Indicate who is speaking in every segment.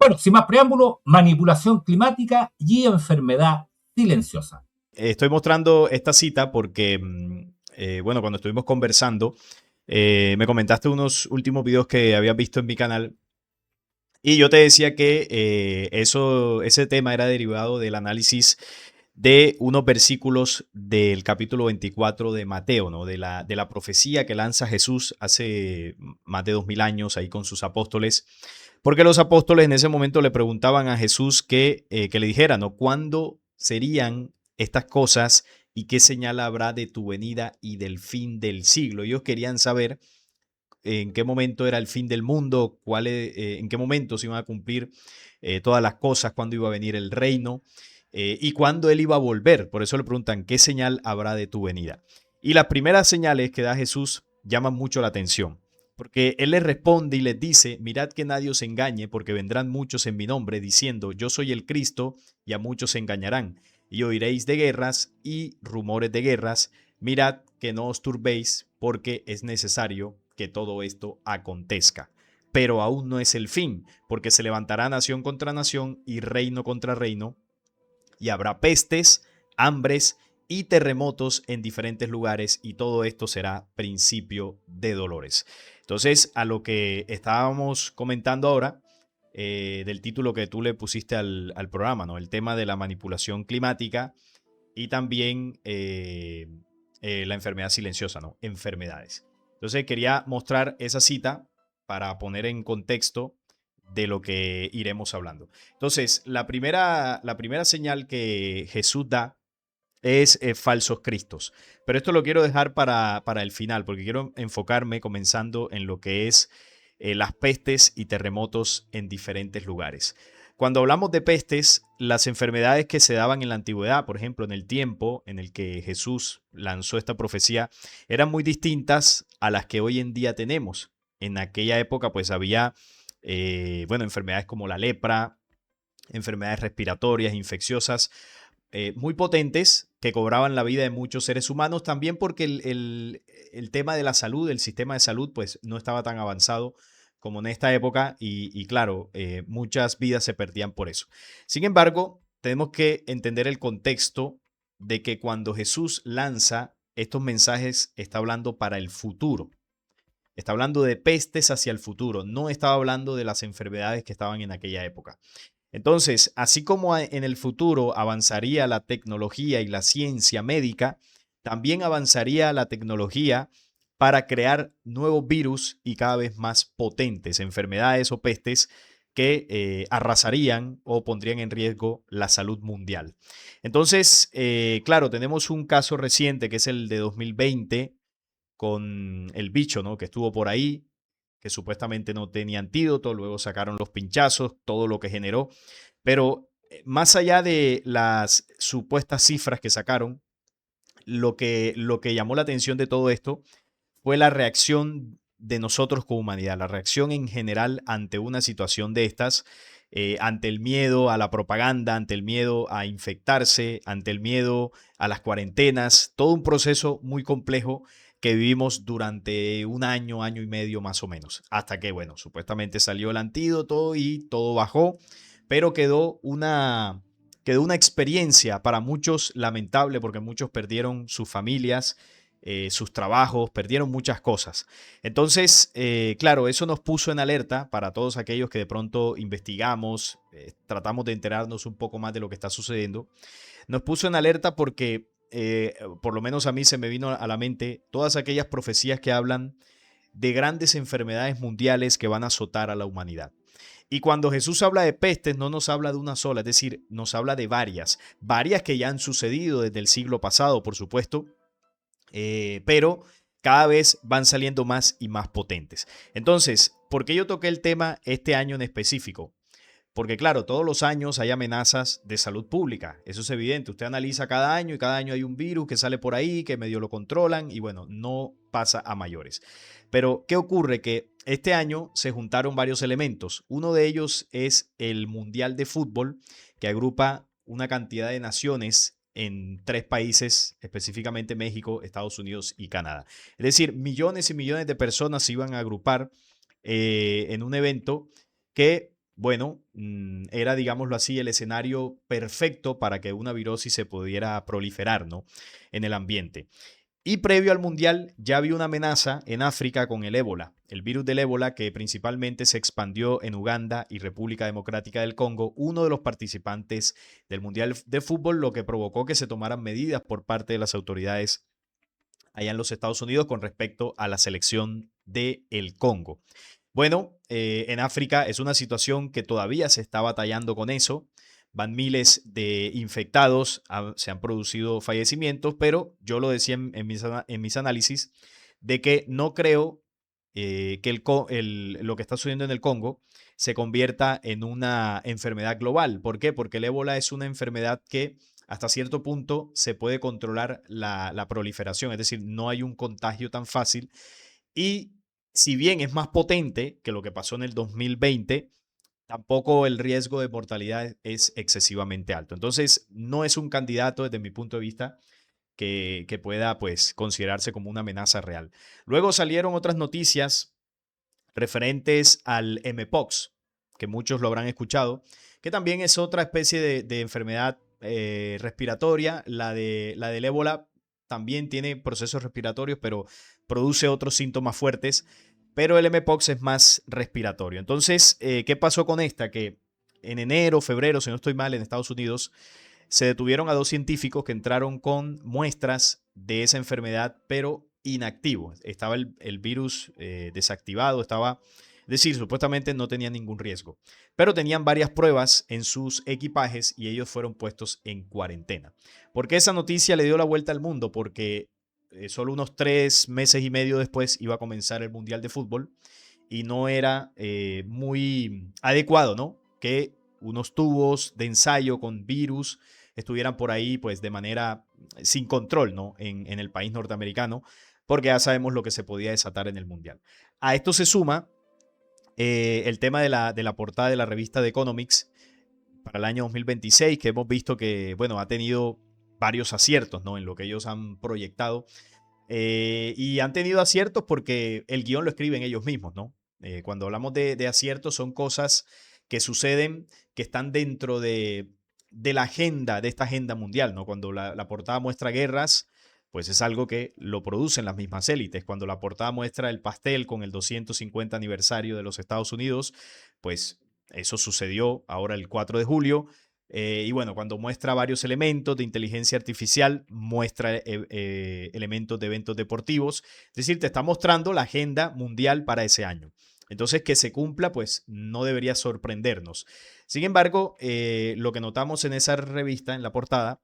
Speaker 1: Bueno, sin más preámbulo, manipulación climática y enfermedad silenciosa.
Speaker 2: Estoy mostrando esta cita porque, bueno, cuando estuvimos conversando, me comentaste unos últimos videos que habías visto en mi canal y yo te decía que ese tema era derivado del análisis de unos versículos del capítulo 24 de Mateo, ¿no? De la profecía que lanza Jesús hace más de 2000 años ahí con sus apóstoles, porque los apóstoles en ese momento le preguntaban a Jesús que le dijera, ¿no? ¿Cuándo serían estas cosas y qué señal habrá de tu venida y del fin del siglo? Ellos querían saber en qué momento era el fin del mundo, en qué momento se iban a cumplir todas las cosas, cuándo iba a venir el reino y cuándo él iba a volver. Por eso le preguntan, ¿qué señal habrá de tu venida? Y las primeras señales que da Jesús llaman mucho la atención, porque él les responde y les dice, mirad que nadie os engañe, porque vendrán muchos en mi nombre diciendo, yo soy el Cristo, y a muchos se engañarán. Y oiréis de guerras y rumores de guerras. Mirad que no os turbéis, porque es necesario que todo esto acontezca. Pero aún no es el fin, porque se levantará nación contra nación y reino contra reino, y habrá pestes, hambres y terremotos en diferentes lugares, y todo esto será principio de dolores. Entonces, a lo que estábamos comentando ahora, del título que tú le pusiste al programa, ¿no? El tema de la manipulación climática y también la enfermedad silenciosa, ¿no? Enfermedades. Entonces quería mostrar esa cita para poner en contexto de lo que iremos hablando. Entonces, la primera señal que Jesús da es falsos cristos. Pero esto lo quiero dejar para el final, porque quiero enfocarme comenzando en lo que es las pestes y terremotos en diferentes lugares. Cuando hablamos de pestes, las enfermedades que se daban en la antigüedad, por ejemplo, en el tiempo en el que Jesús lanzó esta profecía, eran muy distintas a las que hoy en día tenemos. En aquella época, pues había, bueno, enfermedades como la lepra, enfermedades respiratorias, infecciosas, muy potentes que cobraban la vida de muchos seres humanos, también porque el tema de la salud, el sistema de salud, pues no estaba tan avanzado como en esta época y claro, muchas vidas se perdían por eso. Sin embargo, tenemos que entender el contexto de que cuando Jesús lanza estos mensajes, está hablando para el futuro. Está hablando de pestes hacia el futuro, no estaba hablando de las enfermedades que estaban en aquella época. Entonces, así como en el futuro avanzaría la tecnología y la ciencia médica, también avanzaría la tecnología para crear nuevos virus y cada vez más potentes, enfermedades o pestes que arrasarían o pondrían en riesgo la salud mundial. Entonces, claro, tenemos un caso reciente que es el de 2020 con el bicho, ¿no? Que estuvo por ahí, que supuestamente no tenía antídoto, luego sacaron los pinchazos, todo lo que generó. Pero más allá de las supuestas cifras que sacaron, lo que llamó la atención de todo esto fue la reacción de nosotros como humanidad, la reacción en general ante una situación de estas, ante el miedo a la propaganda, ante el miedo a infectarse, ante el miedo a las cuarentenas, todo un proceso muy complejo que vivimos durante un año, año y medio más o menos, hasta que, bueno, supuestamente salió el antídoto y todo bajó, pero quedó una experiencia para muchos lamentable porque muchos perdieron sus familias, sus trabajos, perdieron muchas cosas. Entonces, claro, eso nos puso en alerta para todos aquellos que de pronto investigamos, tratamos de enterarnos un poco más de lo que está sucediendo. Nos puso en alerta porque, por lo menos a mí se me vino a la mente todas aquellas profecías que hablan de grandes enfermedades mundiales que van a azotar a la humanidad. Y cuando Jesús habla de pestes, no nos habla de una sola, es decir, nos habla de varias que ya han sucedido desde el siglo pasado, por supuesto, pero cada vez van saliendo más y más potentes. Entonces, ¿por qué yo toqué el tema este año en específico? Porque claro, todos los años hay amenazas de salud pública, eso es evidente. Usted analiza cada año y cada año hay un virus que sale por ahí, que medio lo controlan y bueno, no pasa a mayores. Pero, ¿qué ocurre? Que este año se juntaron varios elementos. Uno de ellos es el Mundial de Fútbol, que agrupa una cantidad de naciones en 3 países, específicamente México, Estados Unidos y Canadá. Es decir, millones y millones de personas se iban a agrupar en un evento que bueno, era, digámoslo así, el escenario perfecto para que una virosis se pudiera proliferar, ¿no? En el ambiente. Y previo al Mundial ya había una amenaza en África con el ébola, el virus del ébola que principalmente se expandió en Uganda y República Democrática del Congo, uno de los participantes del Mundial de Fútbol, lo que provocó que se tomaran medidas por parte de las autoridades allá en los Estados Unidos con respecto a la selección de el Congo. Bueno, en África es una situación que todavía se está batallando con eso. Van miles de infectados, se han producido fallecimientos, pero yo lo decía en mis análisis de que no creo que lo que está sucediendo en el Congo se convierta en una enfermedad global. ¿Por qué? Porque el ébola es una enfermedad que hasta cierto punto se puede controlar la proliferación, es decir, no hay un contagio tan fácil y si bien es más potente que lo que pasó en el 2020, tampoco el riesgo de mortalidad es excesivamente alto. Entonces, no es un candidato desde mi punto de vista que pueda pues considerarse como una amenaza real. Luego salieron otras noticias referentes al Mpox, que muchos lo habrán escuchado, que también es otra especie de enfermedad respiratoria. La del ébola también tiene procesos respiratorios, pero produce otros síntomas fuertes. Pero el Mpox es más respiratorio. Entonces, ¿qué pasó con esta? Que en enero, febrero, si no estoy mal, en Estados Unidos, se detuvieron a dos científicos que entraron con muestras de esa enfermedad, pero inactivo. Estaba el virus desactivado, es decir, supuestamente no tenían ningún riesgo, pero tenían varias pruebas en sus equipajes y ellos fueron puestos en cuarentena. ¿Por qué esa noticia le dio la vuelta al mundo? Porque solo unos 3 meses y medio después iba a comenzar el Mundial de Fútbol y no era muy adecuado, ¿no? Que unos tubos de ensayo con virus estuvieran por ahí pues de manera sin control, ¿no? En el país norteamericano, porque ya sabemos lo que se podía desatar en el Mundial. A esto se suma el tema de la portada de la revista The Economics para el año 2026, que hemos visto que, bueno, ha tenido varios aciertos, ¿no? En lo que ellos han proyectado. Y han tenido aciertos porque el guión lo escriben ellos mismos, ¿no? Cuando hablamos de aciertos son cosas que suceden, que están dentro de la agenda, de esta agenda mundial, ¿no? Cuando la portada muestra guerras, pues es algo que lo producen las mismas élites. Cuando la portada muestra el pastel con el 250 aniversario de los Estados Unidos, pues eso sucedió ahora el 4 de julio. Y bueno, cuando muestra varios elementos de inteligencia artificial, muestra elementos de eventos deportivos. Es decir, te está mostrando la agenda mundial para ese año. Entonces, que se cumpla, pues no debería sorprendernos. Sin embargo, lo que notamos en esa revista, en la portada,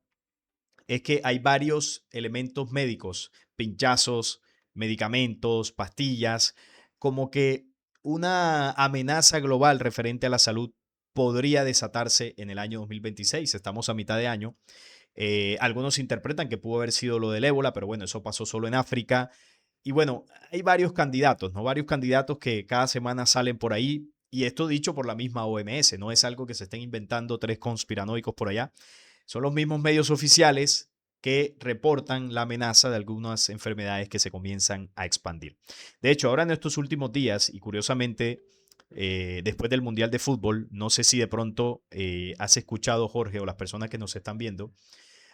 Speaker 2: es que hay varios elementos médicos, pinchazos, medicamentos, pastillas, como que una amenaza global referente a la salud podría desatarse en el año 2026. Estamos a mitad de año. Algunos interpretan que pudo haber sido lo del ébola, pero bueno, eso pasó solo en África. Y bueno, hay varios candidatos, ¿no? Varios candidatos que cada semana salen por ahí. Y esto dicho por la misma OMS, no es algo que se estén inventando tres conspiranoicos por allá. Son los mismos medios oficiales que reportan la amenaza de algunas enfermedades que se comienzan a expandir. De hecho, ahora en estos últimos días, y curiosamente, después del Mundial de Fútbol, no sé si de pronto has escuchado, Jorge, o las personas que nos están viendo,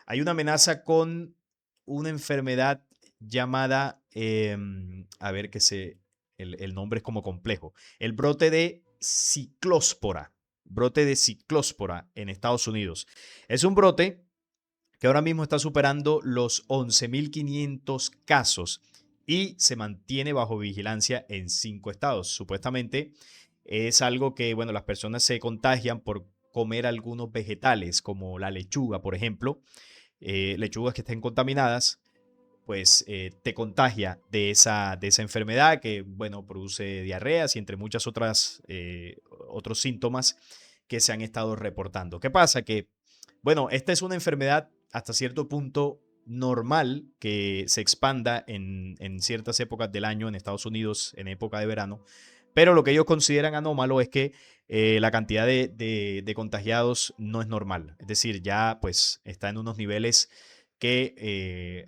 Speaker 2: hay una amenaza con una enfermedad llamada, a ver que el nombre es como complejo, el brote de ciclóspora en Estados Unidos. Es un brote que ahora mismo está superando los 11.500 casos y se mantiene bajo vigilancia en 5 estados. Supuestamente es algo que, bueno, las personas se contagian por comer algunos vegetales, como la lechuga, por ejemplo, lechugas que estén contaminadas, pues te contagia de esa enfermedad que, bueno, produce diarreas y entre muchas otras otros síntomas que se han estado reportando. ¿Qué pasa? Que, bueno, esta es una enfermedad hasta cierto punto normal que se expanda en ciertas épocas del año en Estados Unidos, en época de verano, pero lo que ellos consideran anómalo es que la cantidad de contagiados no es normal. Es decir, ya pues está en unos niveles que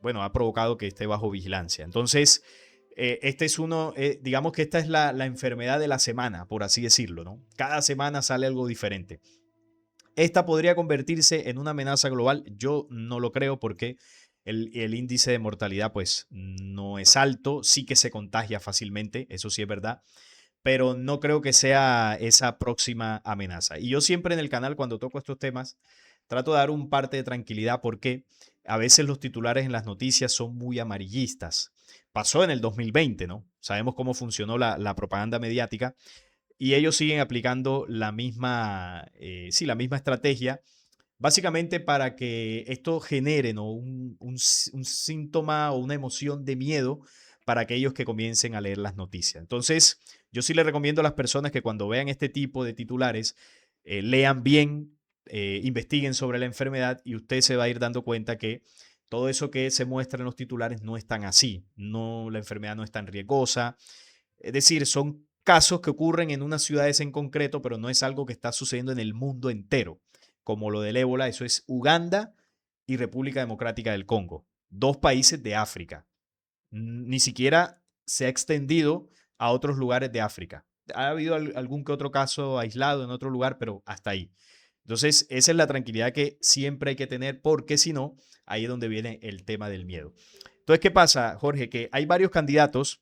Speaker 2: bueno, ha provocado que esté bajo vigilancia. Entonces, Este es uno, digamos que esta es la enfermedad de la semana, por así decirlo, ¿no? Cada semana sale algo diferente. Esta podría convertirse en una amenaza global. Yo no lo creo porque el índice de mortalidad pues no es alto, sí que se contagia fácilmente, eso sí es verdad, pero no creo que sea esa próxima amenaza. Y yo siempre en el canal cuando toco estos temas trato de dar un parte de tranquilidad porque a veces los titulares en las noticias son muy amarillistas. Pasó en el 2020, ¿no? Sabemos cómo funcionó la propaganda mediática y ellos siguen aplicando la misma, sí, la misma estrategia, básicamente para que esto genere, ¿no? Un síntoma o una emoción de miedo para aquellos que comiencen a leer las noticias. Entonces, yo sí le recomiendo a las personas que cuando vean este tipo de titulares, lean bien, investiguen sobre la enfermedad y usted se va a ir dando cuenta que todo eso que se muestra en los titulares no es tan así. No, la enfermedad no es tan riesgosa, es decir, son casos que ocurren en unas ciudades en concreto, pero no es algo que está sucediendo en el mundo entero, como lo del ébola. Eso es Uganda y República Democrática del Congo, dos países de África. Ni siquiera se ha extendido a otros lugares de África. Ha habido algún que otro caso aislado en otro lugar, pero hasta ahí. Entonces, esa es la tranquilidad que siempre hay que tener, porque si no, ahí es donde viene el tema del miedo. Entonces, ¿qué pasa, Jorge? Que hay varios candidatos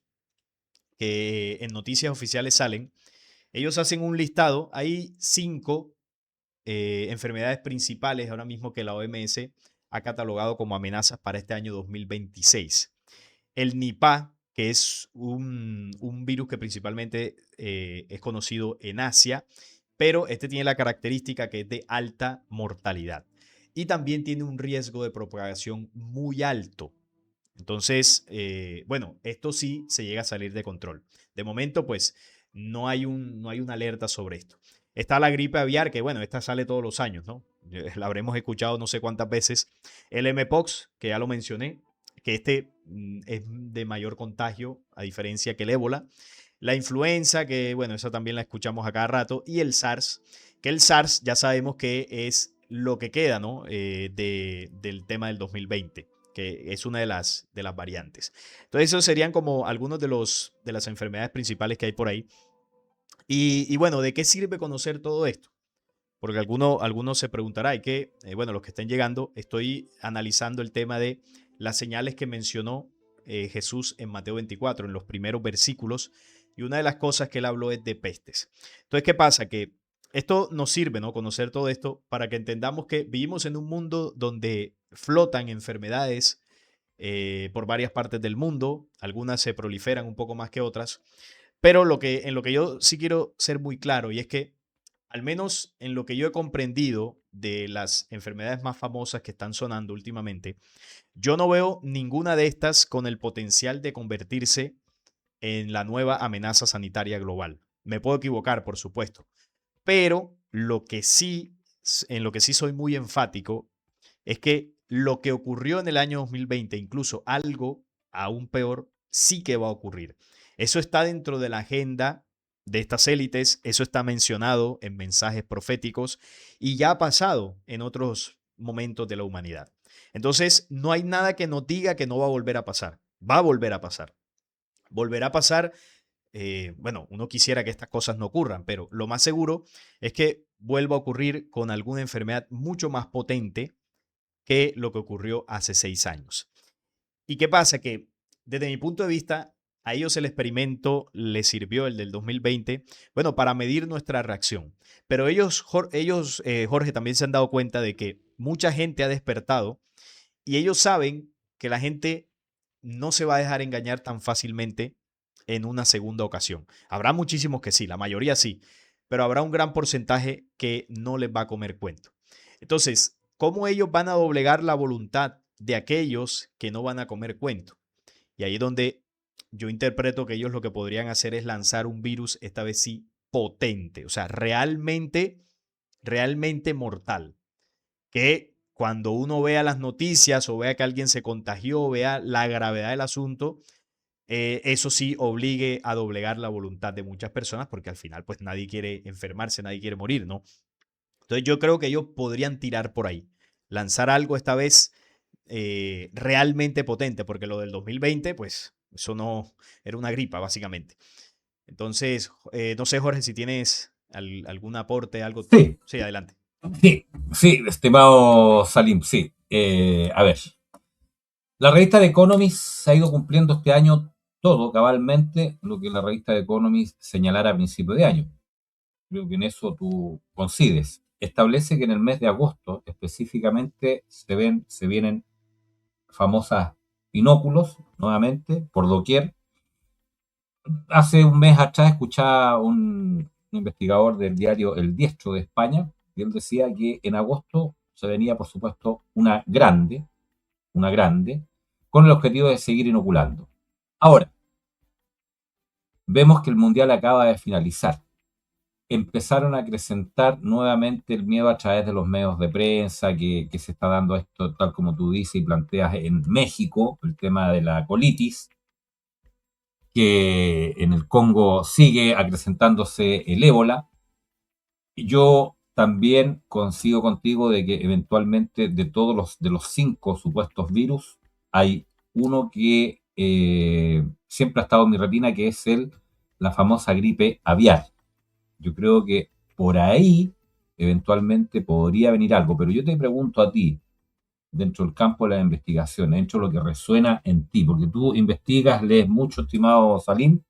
Speaker 2: que en noticias oficiales salen. Ellos hacen un listado, hay 5 enfermedades principales ahora mismo que la OMS ha catalogado como amenazas para este año 2026. El Nipah, que es un virus que principalmente es conocido en Asia, pero este tiene la característica que es de alta mortalidad y también tiene un riesgo de propagación muy alto. Entonces, bueno, esto sí se llega a salir de control. De momento, pues, no hay una alerta sobre esto. Está la gripe aviar, que bueno, esta sale todos los años, ¿no? La habremos escuchado no sé cuántas veces. El Mpox, que ya lo mencioné, que este es de mayor contagio, a diferencia que el ébola. La influenza, que bueno, esa también la escuchamos a cada rato. Y el SARS, que el SARS ya sabemos que es lo que queda, ¿no? Del tema del 2020, que es una de las variantes. Entonces, esos serían como algunos de las enfermedades principales que hay por ahí. Y bueno, ¿de qué sirve conocer todo esto? Porque algunos se preguntará, y que, bueno, los que estén llegando, estoy analizando el tema de las señales que mencionó Jesús en Mateo 24, en los primeros versículos, y una de las cosas que él habló es de pestes. Entonces, ¿qué pasa? Que esto nos sirve, ¿no? Conocer todo esto para que entendamos que vivimos en un mundo donde flotan enfermedades por varias partes del mundo, algunas se proliferan un poco más que otras, pero en lo que yo sí quiero ser muy claro, y es que al menos en lo que yo he comprendido de las enfermedades más famosas que están sonando últimamente, yo no veo ninguna de estas con el potencial de convertirse en la nueva amenaza sanitaria global. Me puedo equivocar, por supuesto, pero en lo que sí soy muy enfático es que lo que ocurrió en el año 2020, incluso algo aún peor, sí que va a ocurrir. Eso está dentro de la agenda de estas élites, eso está mencionado en mensajes proféticos y ya ha pasado en otros momentos de la humanidad. Entonces, no hay nada que nos diga que no va a volver a pasar. Va a volver a pasar. Volverá a pasar. Bueno, uno quisiera que estas cosas no ocurran, pero lo más seguro es que vuelva a ocurrir con alguna enfermedad mucho más potente que lo que ocurrió hace 6 años. ¿Y qué pasa? Que desde mi punto de vista, a ellos el experimento les sirvió, el del 2020, bueno, para medir nuestra reacción. Pero Jorge, también se han dado cuenta de que mucha gente ha despertado y ellos saben que la gente no se va a dejar engañar tan fácilmente en una segunda ocasión. Habrá muchísimos que sí, la mayoría sí, pero habrá un gran porcentaje que no les va a comer cuento. Entonces, ¿cómo ellos van a doblegar la voluntad de aquellos que no van a comer cuento? Y ahí es donde yo interpreto que ellos lo que podrían hacer es lanzar un virus, esta vez sí, potente, o sea, realmente mortal, que cuando uno vea las noticias o vea que alguien se contagió, vea la gravedad del asunto, eso sí obligue a doblegar la voluntad de muchas personas, porque al final pues nadie quiere enfermarse, nadie quiere morir, ¿no? Entonces yo creo que ellos podrían tirar por ahí, lanzar algo esta vez realmente potente, porque lo del 2020 pues Eso no era una gripa, básicamente. Entonces, no sé, Jorge, si tienes algún aporte, algo.
Speaker 1: Sí,
Speaker 2: Sí, adelante.
Speaker 1: sí, sí, estimado Salim, sí. A ver, la revista de Economist ha ido cumpliendo este año todo cabalmente lo que la revista de Economist señalara a principio de año. Creo que en eso tú coincides. Establece que en el mes de agosto específicamente se vienen famosas inóculos nuevamente por doquier. Hace un mes atrás escuchaba un investigador del diario El Diestro de España y él decía que en agosto se venía, por supuesto, una grande, con el objetivo de seguir inoculando. Ahora, vemos que el Mundial acaba de finalizar. Empezaron a acrecentar nuevamente el miedo a través de los medios de prensa, que se está dando esto, tal como tú dices y planteas en México, el tema de la colitis, que en el Congo sigue acrecentándose el ébola. Yo también coincido contigo de que eventualmente de los 5 supuestos virus, hay uno que siempre ha estado en mi retina, que es la famosa gripe aviar. Yo creo que por ahí eventualmente podría venir algo, pero yo te pregunto a ti, dentro del campo de la investigación, dentro de lo que resuena en ti, porque tú investigas, lees mucho, estimado Salim,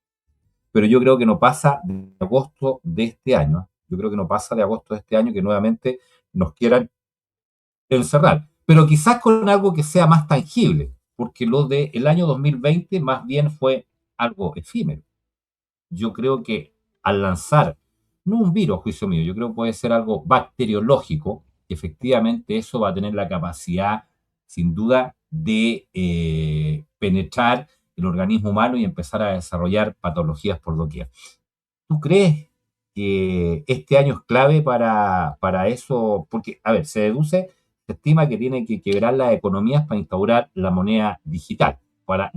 Speaker 1: pero yo creo que no pasa de agosto de este año. Yo creo que no pasa de agosto de este año que nuevamente nos quieran encerrar, pero quizás con algo que sea más tangible, porque lo del año 2020 más bien fue algo efímero. Yo creo que al lanzar, no un virus, a juicio mío, yo creo que puede ser algo bacteriológico, que efectivamente eso va a tener la capacidad, sin duda, de penetrar el organismo humano y empezar a desarrollar patologías por doquier. ¿Tú crees que este año es clave para eso? Porque, a ver, se estima que tiene que quebrar las economías para instaurar la moneda digital, para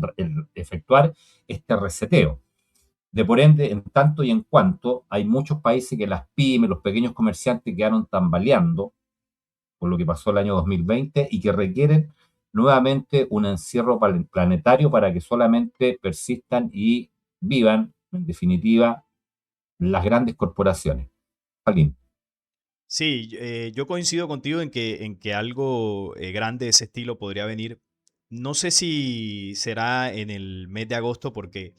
Speaker 1: efectuar este reseteo. De por ende, en tanto y en cuanto hay muchos países que las pymes, los pequeños comerciantes quedaron tambaleando por lo que pasó el año 2020 y que requieren nuevamente un encierro planetario para que solamente persistan y vivan, en definitiva, las grandes corporaciones. Salim.
Speaker 2: Sí, yo coincido contigo en que algo grande de ese estilo podría venir. No sé si será en el mes de agosto porque,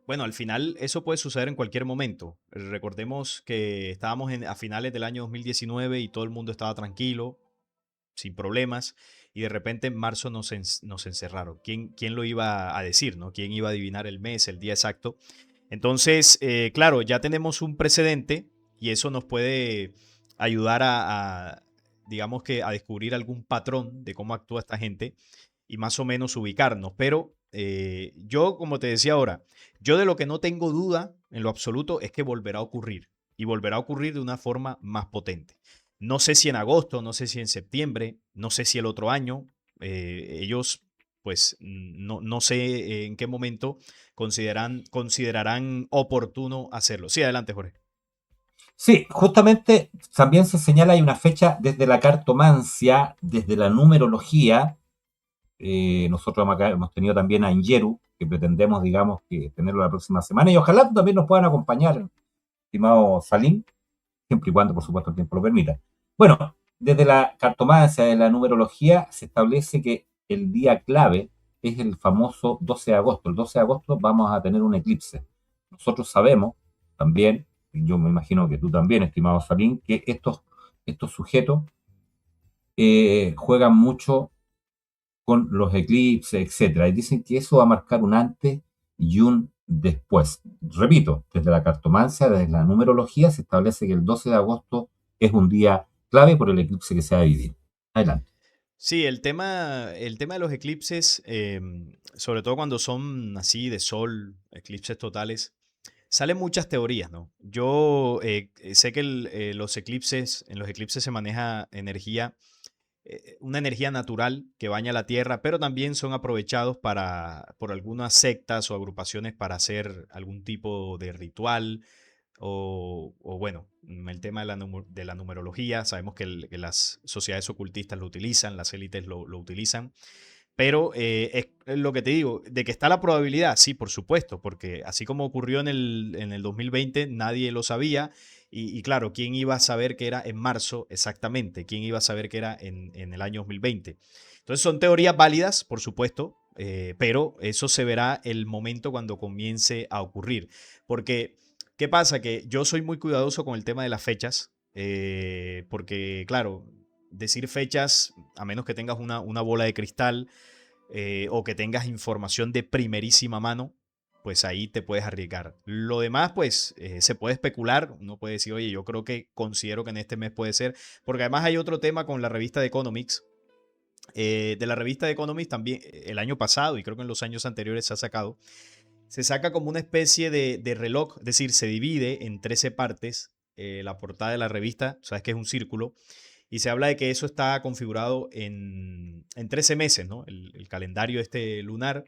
Speaker 2: bueno, al final eso puede suceder en cualquier momento. Recordemos que estábamos a finales del año 2019 y todo el mundo estaba tranquilo, sin problemas, y de repente en marzo nos encerraron. ¿Quién lo iba a decir, no? ¿Quién iba a adivinar el mes, el día exacto? Entonces, claro, ya tenemos un precedente y eso nos puede ayudar digamos que, a descubrir algún patrón de cómo actúa esta gente y más o menos ubicarnos. Pero yo, como te decía ahora, yo de lo que no tengo duda en lo absoluto es que volverá a ocurrir y volverá a ocurrir de una forma más potente. No sé si en agosto, no sé si en septiembre, no sé si el otro año. Ellos, pues, no sé en qué momento considerarán oportuno hacerlo. Sí, adelante, Jorge.
Speaker 1: Sí, justamente también se señala hay una fecha desde la cartomancia, desde la numerología. Nosotros acá hemos tenido también a Ingeru, que pretendemos, digamos, que tenerlo la próxima semana. Y ojalá también nos puedan acompañar, estimado Salim, siempre y cuando, por supuesto, el tiempo lo permita. Bueno, desde la cartomancia, de la numerología, se establece que el día clave es el famoso 12 de agosto. El 12 de agosto vamos a tener un eclipse. Nosotros sabemos también, y yo me imagino que tú también, estimado Salim, que estos sujetos juegan mucho con los eclipses, etcétera. Y dicen que eso va a marcar un antes y un después. Repito, desde la cartomancia, desde la numerología, se establece que el 12 de agosto es un día clave por el eclipse que se va a vivir. Adelante.
Speaker 2: Sí, el tema de los eclipses, sobre todo cuando son así de sol, eclipses totales, salen muchas teorías, ¿no? Yo sé que en los eclipses se maneja energía, una energía natural que baña la Tierra, pero también son aprovechados por algunas sectas o agrupaciones para hacer algún tipo de ritual o bueno, el tema de la numerología. Sabemos que las sociedades ocultistas lo utilizan, las élites lo utilizan. Pero es lo que te digo, de que está la probabilidad, sí, por supuesto, porque así como ocurrió en el 2020, nadie lo sabía. Y claro, ¿quién iba a saber que era en marzo exactamente? ¿Quién iba a saber que era en el año 2020? Entonces son teorías válidas, por supuesto, pero eso se verá el momento cuando comience a ocurrir. Porque, ¿qué pasa? Que yo soy muy cuidadoso con el tema de las fechas, porque, claro, decir fechas, a menos que tengas una bola de cristal, o que tengas información de primerísima mano, pues ahí te puedes arriesgar. Lo demás, pues se puede especular. Uno puede decir, oye, yo creo que considero que en este mes puede ser. Porque además hay otro tema con la revista de Economics. De la revista de Economics también el año pasado y creo que en los años anteriores se ha sacado. Se saca como una especie de reloj, es decir, se divide en 13 partes la portada de la revista, sabes que es un círculo, y se habla de que eso está configurado en 13 meses, ¿no? El calendario este lunar.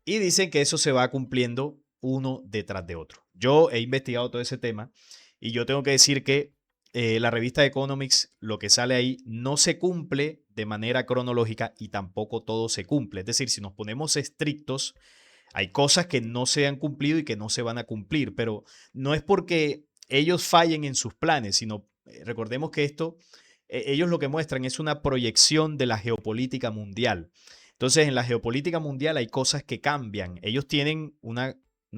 Speaker 2: Y dicen que eso se va cumpliendo uno detrás de otro. Yo he investigado todo ese tema y yo tengo que decir que la revista Economics, lo que sale ahí, no se cumple de manera cronológica y tampoco todo se cumple. Es decir, si nos ponemos estrictos, hay cosas que no se han cumplido y que no se van a cumplir, pero no es porque ellos fallen en sus planes, sino recordemos que esto, ellos lo que muestran es una proyección de la geopolítica mundial. Entonces, en la geopolítica mundial hay cosas que cambian. Ellos tienen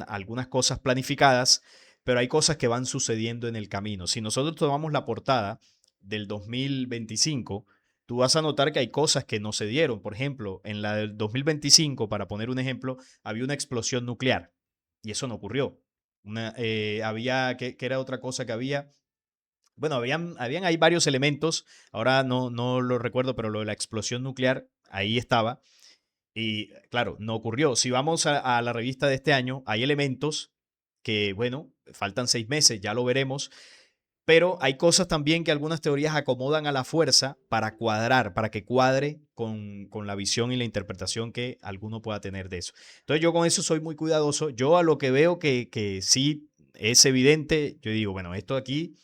Speaker 2: algunas cosas planificadas, pero hay cosas que van sucediendo en el camino. Si nosotros tomamos la portada del 2025, tú vas a notar que hay cosas que no se dieron. Por ejemplo, en la del 2025, para poner un ejemplo, había una explosión nuclear y eso no ocurrió. Había, ¿qué era otra cosa que había? Bueno, habían ahí varios elementos, ahora no lo recuerdo, pero lo de la explosión nuclear, ahí estaba. Y claro, no ocurrió. Si vamos a la revista de este año, hay elementos que, bueno, faltan 6 meses, ya lo veremos, pero hay cosas también que algunas teorías acomodan a la fuerza para cuadrar, para que cuadre con la visión y la interpretación que alguno pueda tener de eso. Entonces yo con eso soy muy cuidadoso. Yo a lo que veo que sí es evidente, yo digo, bueno, esto aquí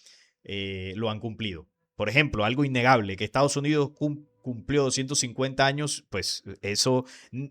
Speaker 2: lo han cumplido. Por ejemplo, algo innegable, que Estados Unidos cumplió 250 años, pues eso,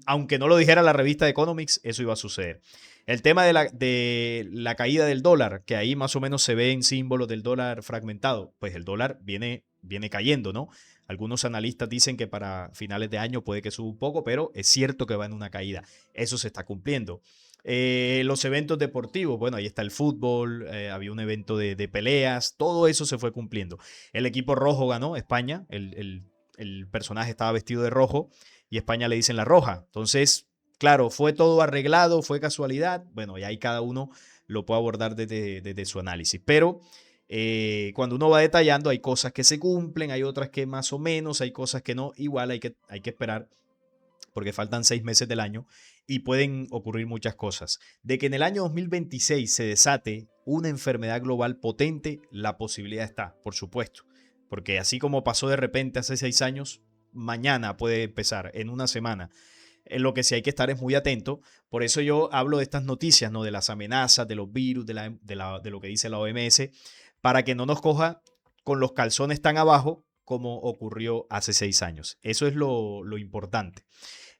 Speaker 2: aunque no lo dijera la revista de Economics, eso iba a suceder. El tema de la caída del dólar, que ahí más o menos se ven símbolos del dólar fragmentado, pues el dólar viene cayendo, ¿no? Algunos analistas dicen que para finales de año puede que suba un poco, pero es cierto que va en una caída. Eso se está cumpliendo. Los eventos deportivos, bueno, ahí está el fútbol, había un evento de peleas, todo eso se fue cumpliendo. El equipo rojo ganó, España, el personaje estaba vestido de rojo y España le dicen la roja. Entonces, claro, fue todo arreglado, fue casualidad, bueno, y ahí cada uno lo puede abordar desde su análisis. Pero cuando uno va detallando, hay cosas que se cumplen, hay otras que más o menos, hay cosas que no, igual hay que esperar porque faltan 6 meses del año y pueden ocurrir muchas cosas. De que en el año 2026 se desate una enfermedad global potente, la posibilidad está, por supuesto. Porque así como pasó de repente hace 6 años, mañana puede empezar, en una semana. En lo que sí hay que estar es muy atento. Por eso yo hablo de estas noticias, ¿no? De las amenazas, de los virus, de lo que dice la OMS, para que no nos coja con los calzones tan abajo como ocurrió hace 6 años. Eso es lo importante.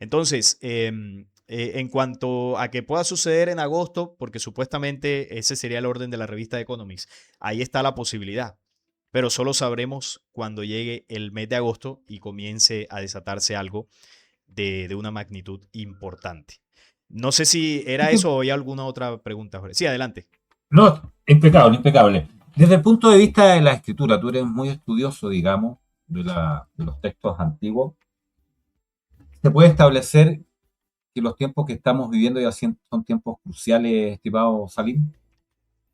Speaker 2: Entonces, en cuanto a que pueda suceder en agosto, porque supuestamente ese sería el orden de la revista Economics, ahí está la posibilidad, pero solo sabremos cuando llegue el mes de agosto y comience a desatarse algo de una magnitud importante. No sé si era eso o hay alguna otra pregunta, Jorge. Sí, adelante.
Speaker 1: No, impecable, impecable. Desde el punto de vista de la escritura, tú eres muy estudioso, digamos, de los textos antiguos. ¿Se puede establecer que los tiempos que estamos viviendo ya son tiempos cruciales, estimado Salim?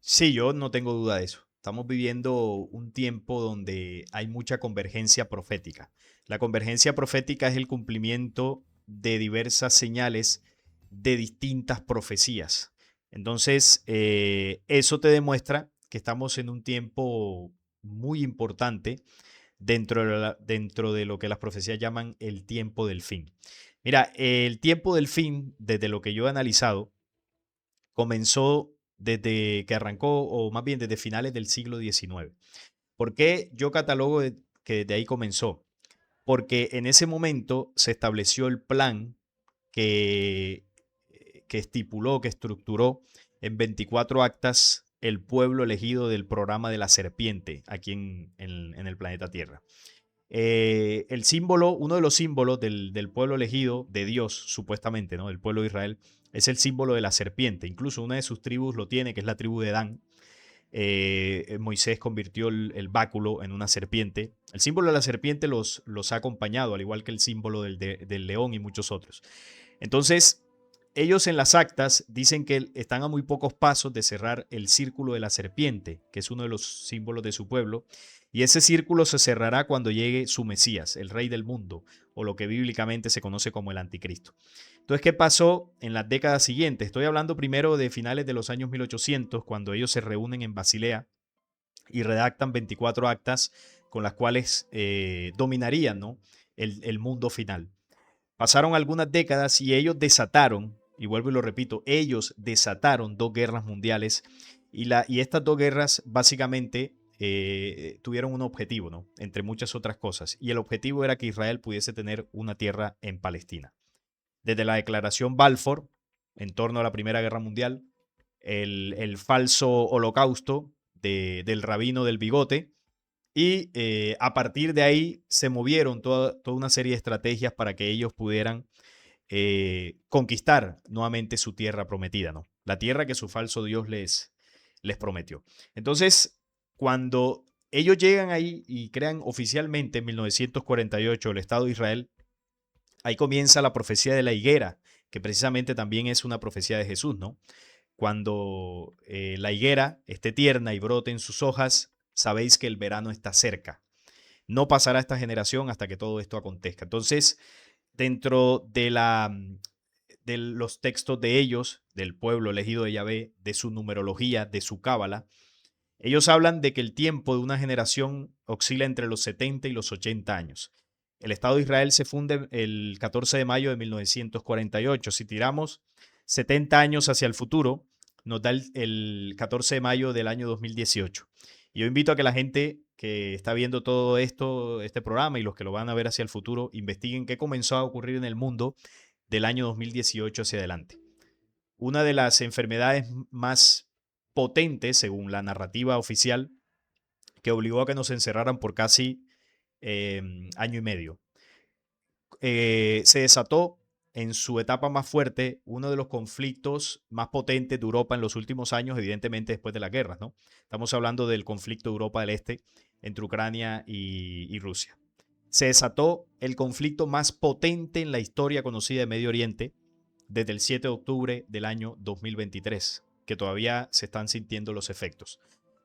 Speaker 2: Sí, yo no tengo duda de eso. Estamos viviendo un tiempo donde hay mucha convergencia profética. La convergencia profética es el cumplimiento de diversas señales de distintas profecías. Entonces, eso te demuestra que estamos en un tiempo muy importante dentro de lo que las profecías llaman el tiempo del fin. Mira, el tiempo del fin, desde lo que yo he analizado, comenzó desde que arrancó, o más bien desde finales del siglo XIX. ¿Por qué yo catalogo que desde ahí comenzó? porque en ese momento se estableció el plan que, que estipuló, que estructuró en 24 actas el pueblo elegido del programa de la serpiente aquí en el planeta Tierra. El símbolo, uno de los símbolos del pueblo elegido de Dios, supuestamente, ¿no? Del pueblo de Israel, es el símbolo de la serpiente. Incluso una de sus tribus lo tiene, que es la tribu de Dan. Moisés convirtió el báculo en una serpiente. El símbolo de la serpiente los ha acompañado, al igual que el símbolo del león y muchos otros. Entonces, ellos en las actas dicen que están a muy pocos pasos de cerrar el círculo de la serpiente, que es uno de los símbolos de su pueblo, y ese círculo se cerrará cuando llegue su Mesías, el rey del mundo, o lo que bíblicamente se conoce como el anticristo. Entonces, ¿qué pasó en las décadas siguientes? Estoy hablando primero de finales de los años 1800, cuando ellos se reúnen en Basilea y redactan 24 actas con las cuales dominarían, ¿no? el mundo final. Pasaron algunas décadas y ellos desataron, y vuelvo y lo repito, ellos desataron dos guerras mundiales y estas dos guerras básicamente tuvieron un objetivo, ¿no? Entre muchas otras cosas. Y el objetivo era que Israel pudiese tener una tierra en Palestina. Desde la declaración Balfour, en torno a la Primera Guerra Mundial, el falso holocausto del rabino del bigote, y a partir de ahí se movieron toda una serie de estrategias para que ellos pudieran conquistar nuevamente su tierra prometida, ¿no? La tierra que su falso Dios les prometió. Entonces, cuando ellos llegan ahí y crean oficialmente en 1948 el Estado de Israel, ahí comienza la profecía de la higuera, que precisamente también es una profecía de Jesús, ¿no? Cuando la higuera esté tierna y brote en sus hojas, sabéis que el verano está cerca. No pasará esta generación hasta que todo esto acontezca. Entonces, dentro de los textos de ellos, del pueblo elegido de Yahvé, de su numerología, de su cábala, ellos hablan de que el tiempo de una generación oscila entre los 70 y los 80 años. El Estado de Israel se funde el 14 de mayo de 1948. Si tiramos 70 años hacia el futuro, nos da el 14 de mayo del año 2018. Y yo invito a que la gente que está viendo todo esto, este programa y los que lo van a ver hacia el futuro, investiguen qué comenzó a ocurrir en el mundo del año 2018 hacia adelante. Una de las enfermedades más potentes, según la narrativa oficial, que obligó a que nos encerraran por casi año y medio. Se desató en su etapa más fuerte uno de los conflictos más potentes de Europa en los últimos años, evidentemente después de las guerras, ¿no? Estamos hablando del conflicto de Europa del Este entre Ucrania y Rusia. Se desató el conflicto más potente en la historia conocida de Medio Oriente desde el 7 de octubre del año 2023, que todavía se están sintiendo los efectos.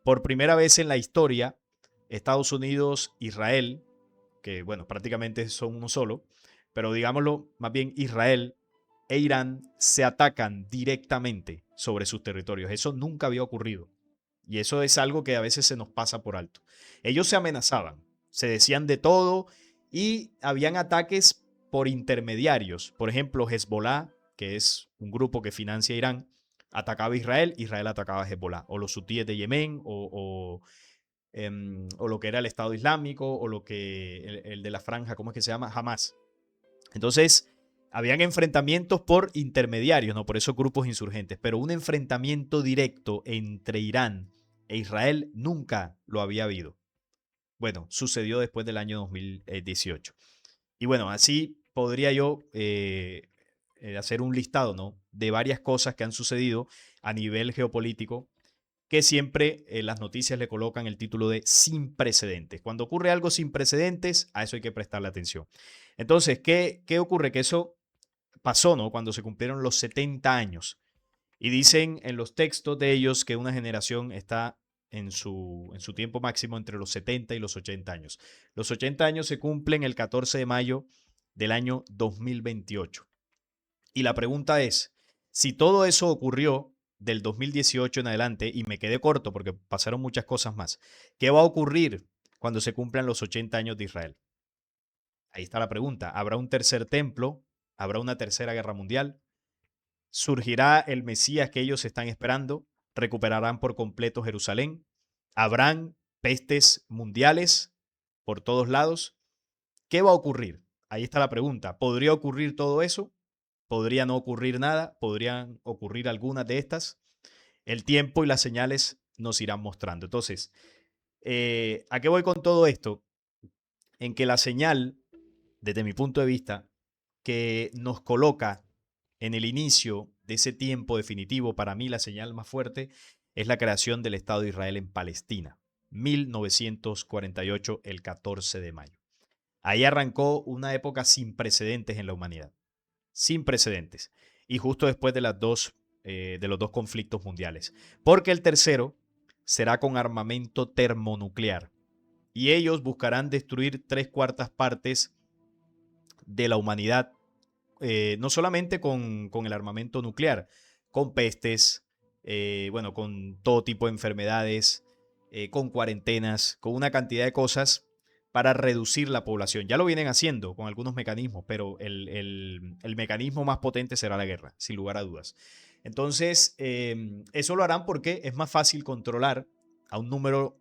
Speaker 2: Por primera vez en la historia, Estados Unidos, Israel, que bueno, prácticamente son uno solo, pero digámoslo, más bien Israel e Irán se atacan directamente sobre sus territorios. Eso nunca había ocurrido. Y eso es algo que a veces se nos pasa por alto. Ellos se amenazaban, se decían de todo y habían ataques por intermediarios. Por ejemplo, Hezbollah, que es un grupo que financia a Irán, atacaba a Israel, Israel atacaba a Hezbollah. O los hutíes de Yemen, o lo que era el Estado Islámico, o lo que el de la franja, ¿cómo es que se llama? Hamas. Entonces, habían enfrentamientos por intermediarios, ¿no? Por esos grupos insurgentes, pero un enfrentamiento directo entre Irán e Israel nunca lo había habido. Bueno, sucedió después del año 2018. Y bueno, así podría yo hacer un listado, ¿no? De varias cosas que han sucedido a nivel geopolítico que siempre las noticias le colocan el título de sin precedentes. Cuando ocurre algo sin precedentes, a eso hay que prestarle atención. Entonces, ¿qué ocurre? Que eso pasó, ¿no? Cuando se cumplieron los 70 años. Y dicen en los textos de ellos que una generación está en su tiempo máximo entre los 70 y los 80 años. Los 80 años se cumplen el 14 de mayo del año 2028. Y la pregunta es, si todo eso ocurrió del 2018 en adelante, y me quedé corto porque pasaron muchas cosas más, ¿qué va a ocurrir cuando se cumplan los 80 años de Israel? Ahí está la pregunta. ¿Habrá un tercer templo? ¿Habrá una tercera guerra mundial? ¿Surgirá el Mesías que ellos están esperando? ¿Recuperarán por completo Jerusalén? ¿Habrán pestes mundiales por todos lados? ¿Qué va a ocurrir? Ahí está la pregunta. ¿Podría ocurrir todo eso? ¿Podría no ocurrir nada? ¿Podrían ocurrir algunas de estas? El tiempo y las señales nos irán mostrando. Entonces, ¿a qué voy con todo esto? En que la señal, desde mi punto de vista, que nos coloca en el inicio de ese tiempo definitivo, para mí la señal más fuerte es la creación del Estado de Israel en Palestina, 1948, el 14 de mayo. Ahí arrancó una época sin precedentes en la humanidad, sin precedentes, y justo después de, de los dos conflictos mundiales, porque el tercero será con armamento termonuclear, y ellos buscarán destruir 3/4 partes de la humanidad, no solamente con el armamento nuclear, con pestes, bueno, con todo tipo de enfermedades, con cuarentenas, con una cantidad de cosas para reducir la población. Ya lo vienen haciendo con algunos mecanismos, pero el mecanismo más potente será la guerra, sin lugar a dudas. Entonces, eso lo harán porque es más fácil controlar a un número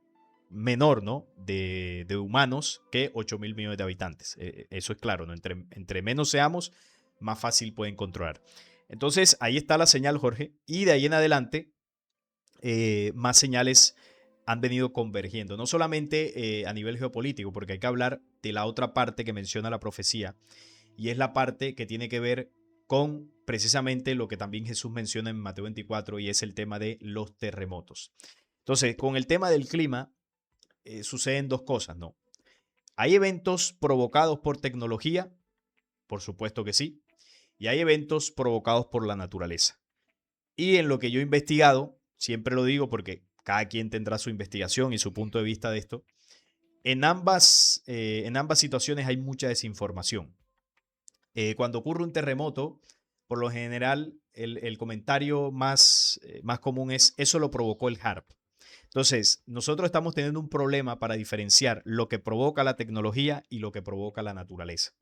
Speaker 2: menor, ¿no? de humanos que 8.000 millones de habitantes. Eso es claro, ¿no? Entre menos seamos, más fácil pueden controlar. Entonces, ahí está la señal, Jorge, y de ahí en adelante, más señales han venido convergiendo, no solamente a nivel geopolítico, porque hay que hablar de la otra parte que menciona la profecía, y es la parte que tiene que ver con precisamente lo que también Jesús menciona en Mateo 24, y es el tema de los terremotos. Entonces, con el tema del clima, suceden dos cosas, ¿no? Hay eventos provocados por tecnología, por supuesto que sí, y hay eventos provocados por la naturaleza. Y en lo que yo he investigado, siempre lo digo porque cada quien tendrá su investigación y su punto de vista de esto, en ambas situaciones hay mucha desinformación. Cuando ocurre un terremoto, por lo general, el comentario más común es, eso lo provocó el HARP. Entonces, nosotros estamos teniendo un problema para diferenciar lo que provoca la tecnología y lo que provoca la naturaleza.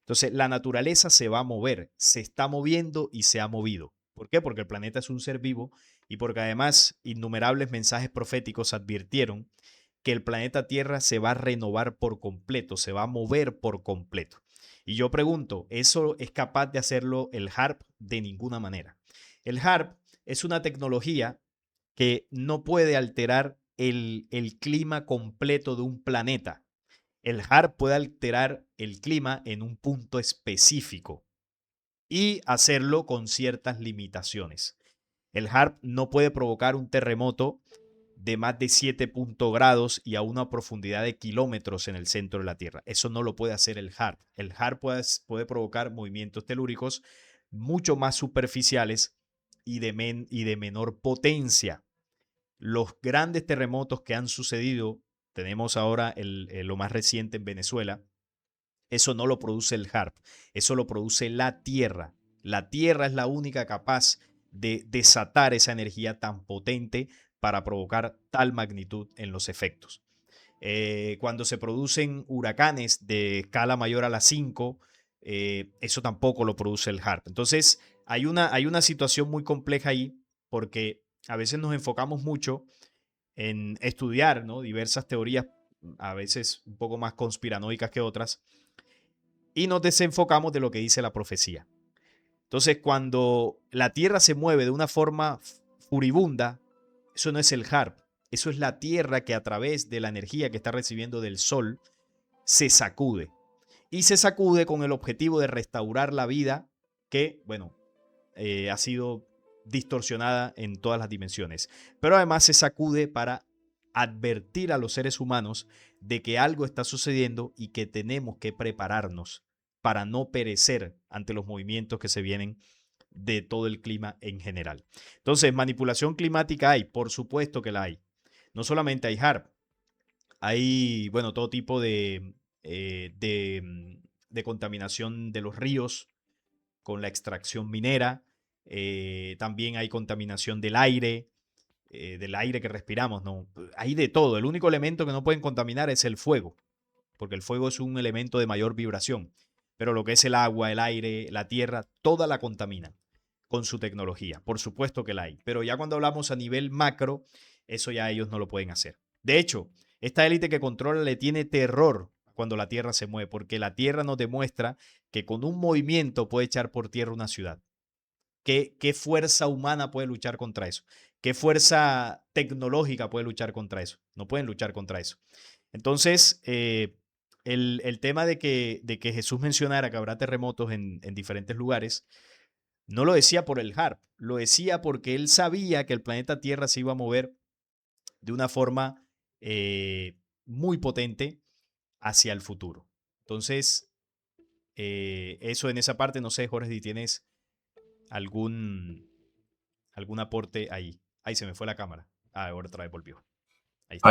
Speaker 2: Entonces, la naturaleza se va a mover, se está moviendo y se ha movido. ¿Por qué? Porque el planeta es un ser vivo y porque además innumerables mensajes proféticos advirtieron que el planeta Tierra se va a renovar por completo, se va a mover por completo. Y yo pregunto, ¿eso es capaz de hacerlo el HARP? De ninguna manera. El HARP es una tecnología que no puede alterar el clima completo de un planeta. El HARP puede alterar el clima en un punto específico y hacerlo con ciertas limitaciones. El HARP no puede provocar un terremoto de más de 7 grados y a una profundidad de kilómetros en el centro de la Tierra. Eso no lo puede hacer el HARP. El HARP puede provocar movimientos telúricos mucho más superficiales y de menor potencia. Los grandes terremotos que han sucedido, tenemos ahora lo más reciente en Venezuela, eso no lo produce el HARP, eso lo produce la Tierra. La Tierra es la única capaz de desatar esa energía tan potente para provocar tal magnitud en los efectos. Cuando se producen huracanes de escala mayor a las 5, eso tampoco lo produce el HARP. Entonces, hay una situación muy compleja ahí porque a veces nos enfocamos mucho en estudiar, ¿no? Diversas teorías, a veces un poco más conspiranoicas que otras, y nos desenfocamos de lo que dice la profecía. Entonces, cuando la Tierra se mueve de una forma furibunda, eso no es el HARP, eso es la Tierra que a través de la energía que está recibiendo del Sol se sacude. Y se sacude con el objetivo de restaurar la vida que, bueno, ha sido distorsionada en todas las dimensiones. Pero además se sacude para advertir a los seres humanos de que algo está sucediendo y que tenemos que prepararnos para no perecer ante los movimientos que se vienen de todo el clima en general. Entonces, manipulación climática hay, por supuesto que la hay. No solamente hay HARP, hay, bueno, todo tipo de contaminación de los ríos con la extracción minera. También hay contaminación del aire que respiramos, ¿no? Hay de todo. El único elemento que no pueden contaminar es el fuego, porque el fuego es un elemento de mayor vibración. Pero lo que es el agua, el aire, la tierra, toda la contaminan con su tecnología. Por supuesto que la hay. Pero ya cuando hablamos a nivel macro, eso ya ellos no lo pueden hacer. De hecho, esta élite que controla le tiene terror cuando la Tierra se mueve, porque la Tierra nos demuestra que con un movimiento puede echar por tierra una ciudad. ¿Qué fuerza humana puede luchar contra eso? ¿Qué fuerza tecnológica puede luchar contra eso? No pueden luchar contra eso. Entonces, el tema de que Jesús mencionara que habrá terremotos en diferentes lugares, no lo decía por el HARP, lo decía porque él sabía que el planeta Tierra se iba a mover de una forma muy potente hacia el futuro. Entonces, eso en esa parte, no sé, Jorge, si tienes algún, algún aporte ahí. Ahí se me fue la cámara. Ah, ahora otra vez volvió. Ahí está.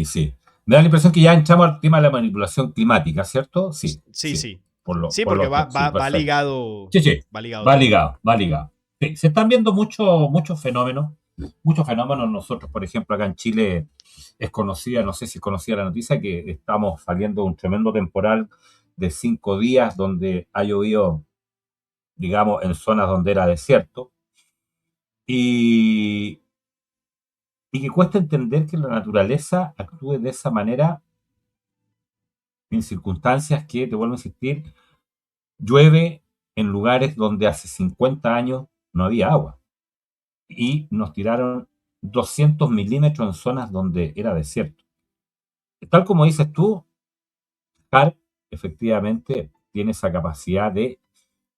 Speaker 1: Sí. Me da la impresión que ya entramos al tema de la manipulación climática, ¿cierto? Sí,
Speaker 2: Sí,
Speaker 1: sí.
Speaker 2: sí.
Speaker 1: Por lo,
Speaker 2: Sí,
Speaker 1: por
Speaker 2: porque
Speaker 1: lo,
Speaker 2: va,
Speaker 1: sí,
Speaker 2: va, va
Speaker 1: perfecto.
Speaker 2: ligado,
Speaker 1: Sí, sí,
Speaker 2: va ligado
Speaker 1: va
Speaker 2: todo.
Speaker 1: ligado, va ligado. Sí, se están viendo muchos fenómenos. Muchos fenómenos. Nosotros, por ejemplo, acá en Chile es conocida, no sé si es conocida la noticia, que estamos saliendo de un tremendo temporal de 5 días donde ha llovido, digamos, en zonas donde era desierto. Y, y que cuesta entender que la naturaleza actúe de esa manera en circunstancias que, te vuelvo a insistir, llueve en lugares donde hace 50 años no había agua. Y nos tiraron 200 milímetros en zonas donde era desierto. Tal como dices tú, CAR efectivamente tiene esa capacidad de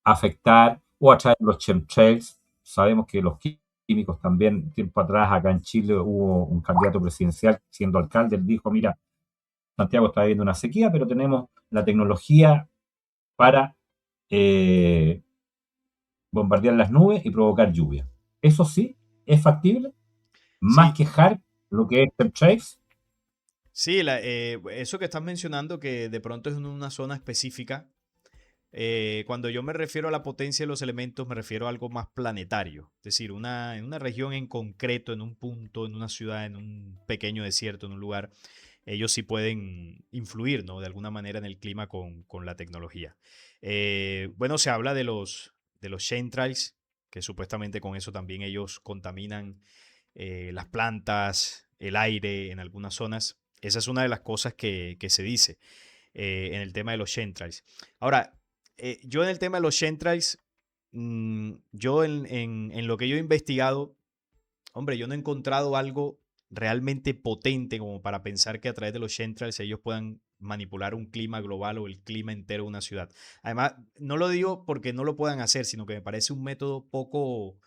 Speaker 1: afectar o atraer los chemtrails. Sabemos que los químicos también, tiempo atrás acá en Chile hubo un candidato presidencial siendo alcalde, él dijo, mira, Santiago está viviendo una sequía, pero tenemos la tecnología para eh, bombardear las nubes y provocar lluvia. Eso sí, es factible, más
Speaker 2: Sí,
Speaker 1: que HARP, lo que es chemtrails.
Speaker 2: sí, eso que estás mencionando que de pronto es en una zona específica. Cuando yo me refiero a la potencia de los elementos, me refiero a algo más planetario, es decir, en una región en concreto, en un punto, en una ciudad, en un pequeño desierto, en un lugar, ellos sí pueden influir, ¿no? De alguna manera en el clima con la tecnología. Bueno, se habla de los chemtrails, que supuestamente con eso también ellos contaminan las plantas, el aire en algunas zonas. Esa es una de las cosas que se dice en el tema de los chemtrails. Ahora, yo en el tema de los chemtrails, yo en lo que yo he investigado, hombre, yo no he encontrado algo realmente potente como para pensar que a través de los chemtrails ellos puedan manipular un clima global o el clima entero de una ciudad. Además, no lo digo porque no lo puedan hacer, sino que me parece un método poco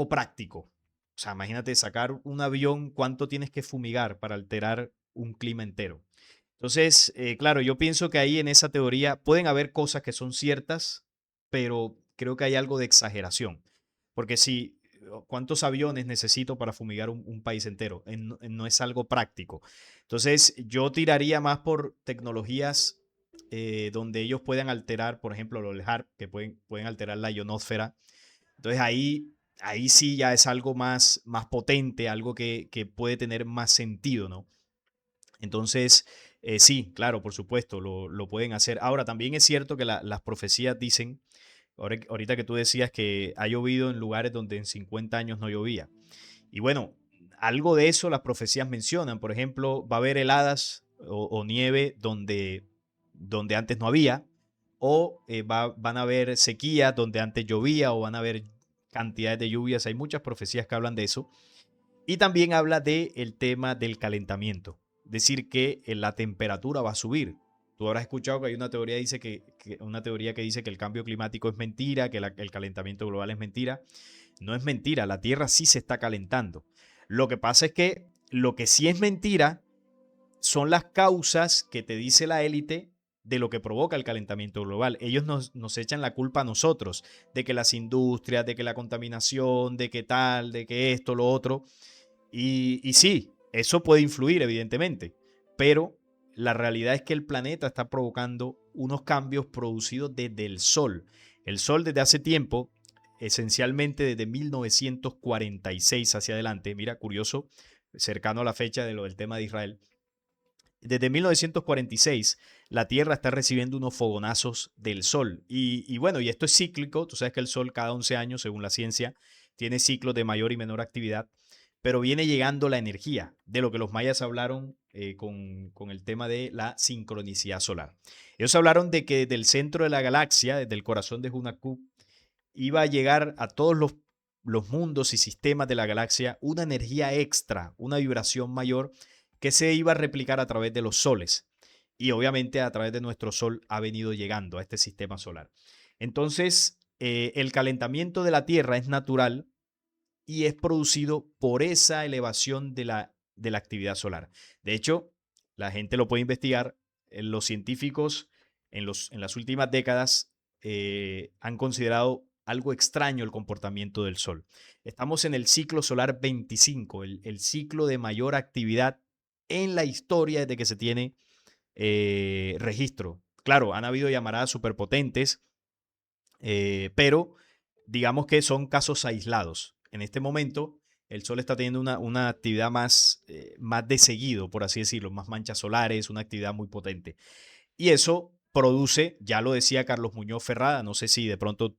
Speaker 2: práctico. O sea, imagínate sacar un avión, ¿cuánto tienes que fumigar para alterar un clima entero? Entonces, claro, yo pienso que ahí en esa teoría pueden haber cosas que son ciertas, pero creo que hay algo de exageración. Porque si, ¿cuántos aviones necesito para fumigar un país entero? No es algo práctico. Entonces, yo tiraría más por tecnologías donde ellos puedan alterar, por ejemplo, los HARP, que pueden alterar la ionosfera. Entonces ahí sí ya es algo más potente, algo que puede tener más sentido, ¿no? Entonces, sí, claro, por supuesto, lo pueden hacer. Ahora, también es cierto que las profecías dicen, ahorita que tú decías que ha llovido en lugares donde en 50 años no llovía. Y bueno, algo de eso las profecías mencionan. Por ejemplo, va a haber heladas o nieve donde antes no había, o van a haber sequías donde antes llovía, o van a haber cantidades de lluvias. Hay muchas profecías que hablan de eso. Y también habla del tema del calentamiento, decir que la temperatura va a subir. Tú habrás escuchado que hay una teoría, una teoría que dice que el cambio climático es mentira, que el calentamiento global es mentira. No es mentira, la Tierra sí se está calentando. Lo que pasa es que lo que sí es mentira son las causas que te dice la élite de lo que provoca el calentamiento global. Ellos nos echan la culpa a nosotros, de que las industrias, de que la contaminación, de que tal, de que esto, lo otro. Y sí, eso puede influir, evidentemente, pero la realidad es que el planeta está provocando unos cambios producidos desde el Sol. El Sol desde hace tiempo, esencialmente desde 1946 hacia adelante, mira, curioso, cercano a la fecha de lo del tema de Israel, desde 1946 la Tierra está recibiendo unos fogonazos del Sol. Y bueno, y esto es cíclico, tú sabes que el Sol cada 11 años, según la ciencia, tiene ciclos de mayor y menor actividad. pero viene llegando la energía, de lo que los mayas hablaron con el tema de la sincronicidad solar. Ellos hablaron de que desde el centro de la galaxia, desde el corazón de Hunahpu, iba a llegar a todos los mundos y sistemas de la galaxia una energía extra, una vibración mayor que se iba a replicar a través de los soles. Y obviamente a través de nuestro sol ha venido llegando a este sistema solar. Entonces, el calentamiento de la Tierra es natural y es producido por esa elevación de la actividad solar. De hecho, la gente lo puede investigar. Los científicos en las últimas décadas han considerado algo extraño el comportamiento del Sol. Estamos en el ciclo solar 25, el ciclo de mayor actividad en la historia desde que se tiene registro. Claro, han habido llamaradas superpotentes, pero digamos que son casos aislados. En este momento, el Sol está teniendo una actividad más de seguido, por así decirlo, más manchas solares, una actividad muy potente. Y eso produce, ya lo decía Carlos Muñoz Ferrada, no sé si de pronto,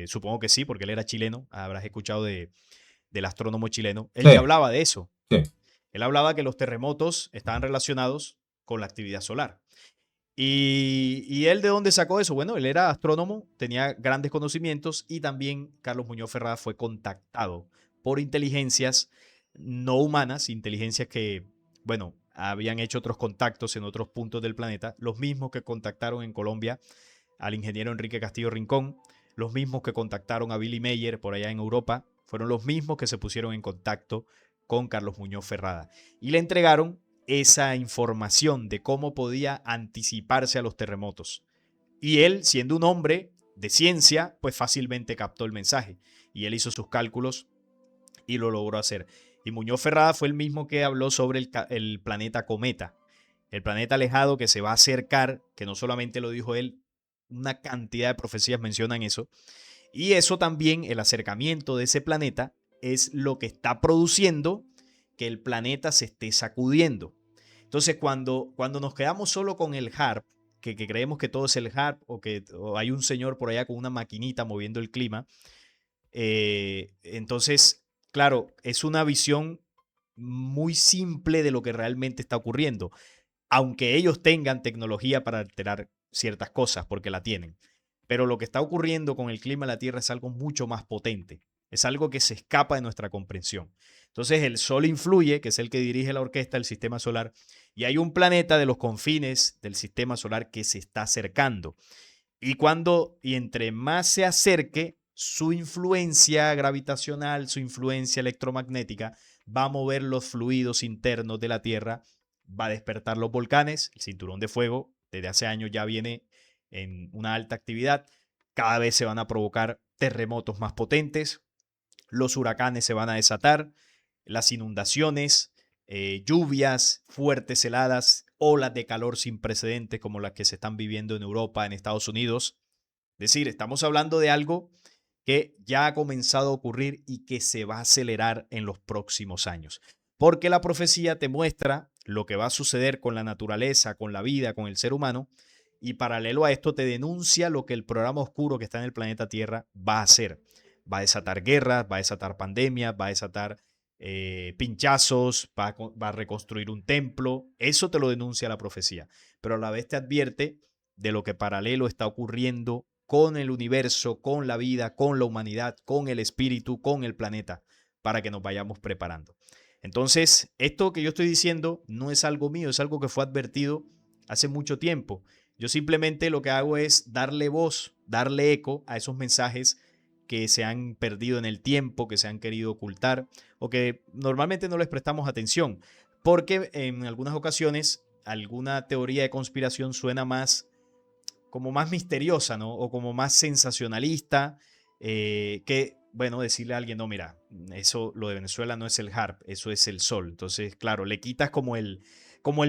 Speaker 2: supongo que sí, porque él era chileno, habrás escuchado del astrónomo chileno, él ya
Speaker 1: Sí,
Speaker 2: hablaba de eso.
Speaker 1: sí.
Speaker 2: Él hablaba que los terremotos estaban relacionados con la actividad solar. ¿Y él de dónde sacó eso? Bueno, él era astrónomo, tenía grandes conocimientos y también Carlos Muñoz Ferrada fue contactado por inteligencias no humanas, inteligencias que, bueno, habían hecho otros contactos en otros puntos del planeta, los mismos que contactaron en Colombia al ingeniero Enrique Castillo Rincón, los mismos que contactaron a Billy Meyer por allá en Europa, fueron los mismos que se pusieron en contacto con Carlos Muñoz Ferrada y le entregaron esa información de cómo podía anticiparse a los terremotos. Y él, siendo un hombre de ciencia, pues fácilmente captó el mensaje y él hizo sus cálculos y lo logró hacer. Y Muñoz Ferrada fue el mismo que habló sobre el planeta Cometa, el planeta alejado que se va a acercar, que no solamente lo dijo él, una cantidad de profecías mencionan eso. Y eso también, el acercamiento de ese planeta, es lo que está produciendo que el planeta se esté sacudiendo. Entonces, cuando nos quedamos solo con el HARP, que creemos que todo es el HARP o hay un señor por allá con una maquinita moviendo el clima, entonces, claro, es una visión muy simple de lo que realmente está ocurriendo, aunque ellos tengan tecnología para alterar ciertas cosas, porque la tienen. Pero lo que está ocurriendo con el clima de la Tierra es algo mucho más potente, es algo que se escapa de nuestra comprensión. Entonces el Sol influye, que es el que dirige la orquesta del sistema solar, y hay un planeta de los confines del sistema solar que se está acercando. Y entre más se acerque, su influencia gravitacional, su influencia electromagnética, va a mover los fluidos internos de la Tierra, va a despertar los volcanes, el cinturón de fuego desde hace años ya viene en una alta actividad, cada vez se van a provocar terremotos más potentes, los huracanes se van a desatar, las inundaciones, lluvias, fuertes heladas, olas de calor sin precedentes como las que se están viviendo en Europa, en Estados Unidos. Es decir, estamos hablando de algo que ya ha comenzado a ocurrir y que se va a acelerar en los próximos años. Porque la profecía te muestra lo que va a suceder con la naturaleza, con la vida, con el ser humano, y paralelo a esto te denuncia lo que el programa oscuro que está en el planeta Tierra va a hacer. Va a desatar guerras, va a desatar pandemias, va a desatar pinchazos, va a reconstruir un templo. Eso te lo denuncia la profecía. Pero a la vez te advierte de lo que paralelo está ocurriendo con el universo, con la vida, con la humanidad, con el espíritu, con el planeta, para que nos vayamos preparando. Entonces, esto que yo estoy diciendo no es algo mío, es algo que fue advertido hace mucho tiempo. Yo simplemente lo que hago es darle voz, darle eco a esos mensajes que se han perdido en el tiempo, que se han querido ocultar o que normalmente no les prestamos atención, porque en algunas ocasiones alguna teoría de conspiración suena más como más misteriosa, ¿no? O como más sensacionalista, que, bueno, decirle a alguien, no, mira, eso, lo de Venezuela no es el HARP, eso es el sol. Entonces, claro, le quitas como el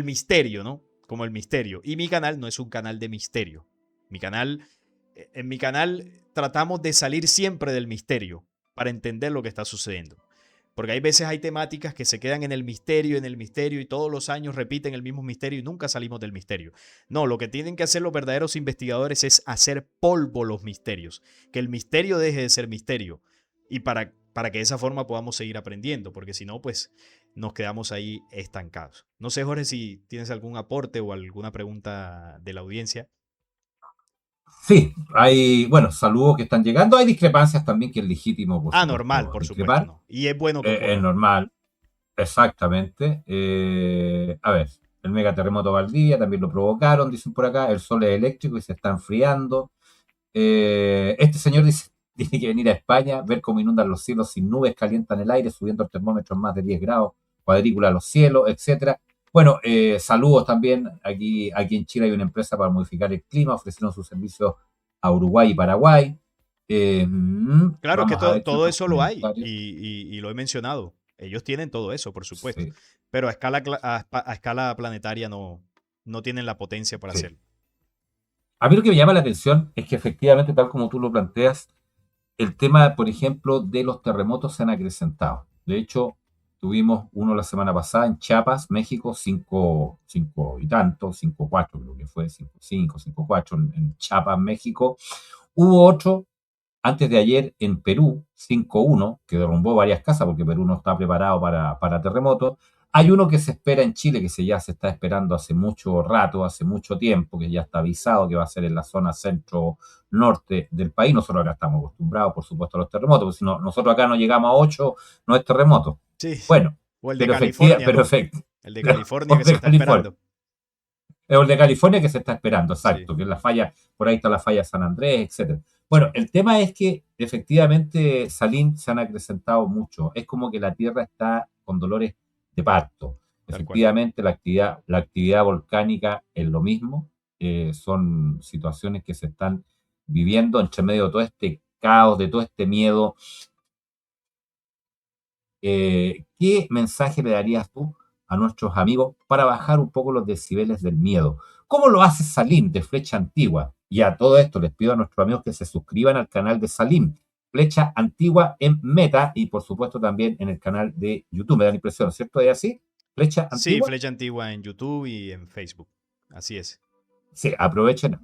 Speaker 2: misterio, ¿no? Como el misterio. Y mi canal no es un canal de misterio. En mi canal tratamos de salir siempre del misterio para entender lo que está sucediendo. Porque hay veces hay temáticas que se quedan en el misterio y todos los años repiten el mismo misterio y nunca salimos del misterio. No, lo que tienen que hacer los verdaderos investigadores es hacer polvo los misterios, que el misterio deje de ser misterio. Y para para que de esa forma podamos seguir aprendiendo, porque si no, pues nos quedamos ahí estancados. No sé, Jorge, si tienes algún aporte o alguna pregunta de la audiencia.
Speaker 1: Sí, hay, bueno, saludos que están llegando. Hay discrepancias también que es legítimo, por
Speaker 2: Ah, normal,
Speaker 1: supuesto,
Speaker 2: por supuesto,
Speaker 1: discrepar.
Speaker 2: no. Y es bueno que
Speaker 1: Es
Speaker 2: ocurra.
Speaker 1: normal, exactamente. A ver, el megaterremoto Valdivia también lo provocaron, dicen por acá. El sol es eléctrico y se está enfriando. Este señor dice, tiene que venir a España, ver cómo inundan los cielos sin nubes, calientan el aire, subiendo el termómetro en más de 10 grados, cuadrícula los cielos, etcétera. Bueno, saludos también. Aquí en Chile hay una empresa para modificar el clima, ofrecieron sus servicios a Uruguay y Paraguay.
Speaker 2: Claro, es que
Speaker 1: Vamos a ver qué
Speaker 2: todo
Speaker 1: otros
Speaker 2: eso lo hay
Speaker 1: comentarios.
Speaker 2: y lo he mencionado. Ellos tienen todo eso, por supuesto.
Speaker 1: Sí,
Speaker 2: Pero a escala planetaria no tienen la potencia para
Speaker 1: sí.
Speaker 2: hacerlo.
Speaker 1: A mí lo que me llama la atención es que efectivamente, tal como tú lo planteas, el tema, por ejemplo, de los terremotos se han acrecentado. De hecho, tuvimos uno la semana pasada en Chiapas, México, cinco y tanto, 5,4 creo que fue, 5,5, 5,4 en Chiapas, México. Hubo otro antes de ayer en Perú, 5,1, que derrumbó varias casas porque Perú no está preparado para terremotos. Hay uno que se espera en Chile, que ya se está esperando hace mucho rato, hace mucho tiempo, que ya está avisado que va a ser en la zona centro-norte del país. Nosotros acá estamos acostumbrados, por supuesto, a los terremotos, porque si no, nosotros acá no llegamos a 8, no es terremoto.
Speaker 2: Sí.
Speaker 1: Bueno,
Speaker 2: O el de
Speaker 1: pero
Speaker 2: California, ¿no?
Speaker 1: efectivamente,
Speaker 2: El de California
Speaker 1: o
Speaker 2: que se
Speaker 1: de
Speaker 2: está
Speaker 1: California,
Speaker 2: esperando.
Speaker 1: o el de California que se está esperando,
Speaker 2: Sí,
Speaker 1: exacto, que es la falla, por ahí está la falla San Andrés, etcétera. Bueno, el tema es que efectivamente, Salín, se han acrecentado mucho. Es como que la Tierra está con dolores de parto.
Speaker 2: tal cual.
Speaker 1: Efectivamente, la actividad volcánica es lo mismo. Son situaciones que se están viviendo entre medio de todo este caos, de todo este miedo. ¿Qué mensaje le darías tú a nuestros amigos para bajar un poco los decibeles del miedo? ¿Cómo lo hace Salim de Flecha Antigua? Y a todo esto les pido a nuestros amigos que se suscriban al canal de Salim, Flecha Antigua en Meta y por supuesto también en el canal de YouTube. Me da la impresión, ¿cierto? ¿Es así? Flecha
Speaker 2: Sí,
Speaker 1: Antigua.
Speaker 2: Flecha Antigua en YouTube y en Facebook. Así es.
Speaker 1: Sí, aprovechen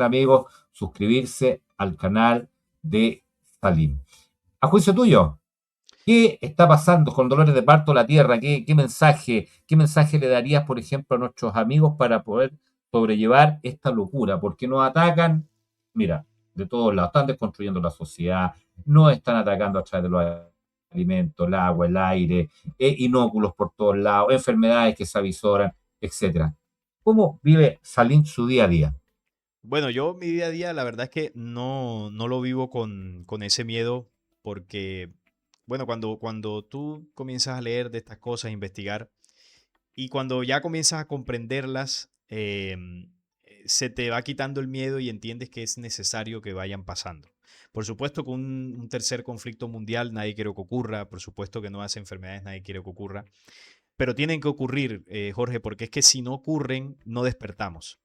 Speaker 1: amigos, suscribirse al canal de Salim. A juicio tuyo, ¿qué está pasando con dolores de parto la tierra? ¿Qué mensaje le darías, por ejemplo, a nuestros amigos para poder sobrellevar esta locura? Porque nos atacan, mira, de todos lados, están desconstruyendo la sociedad, nos están atacando a través de los alimentos, el agua, el aire, inóculos por todos lados, enfermedades que se avisoran, etcétera. ¿Cómo vive Salim su día a día?
Speaker 2: Bueno, yo mi día a día, la verdad es que no lo vivo con ese miedo porque, bueno, cuando tú comienzas a leer de estas cosas, a investigar, y cuando ya comienzas a comprenderlas, se te va quitando el miedo y entiendes que es necesario que vayan pasando. Por supuesto que un tercer conflicto mundial nadie quiere que ocurra, por supuesto que nuevas enfermedades nadie quiere que ocurra, pero tienen que ocurrir, Jorge, porque es que si no ocurren, no despertamos.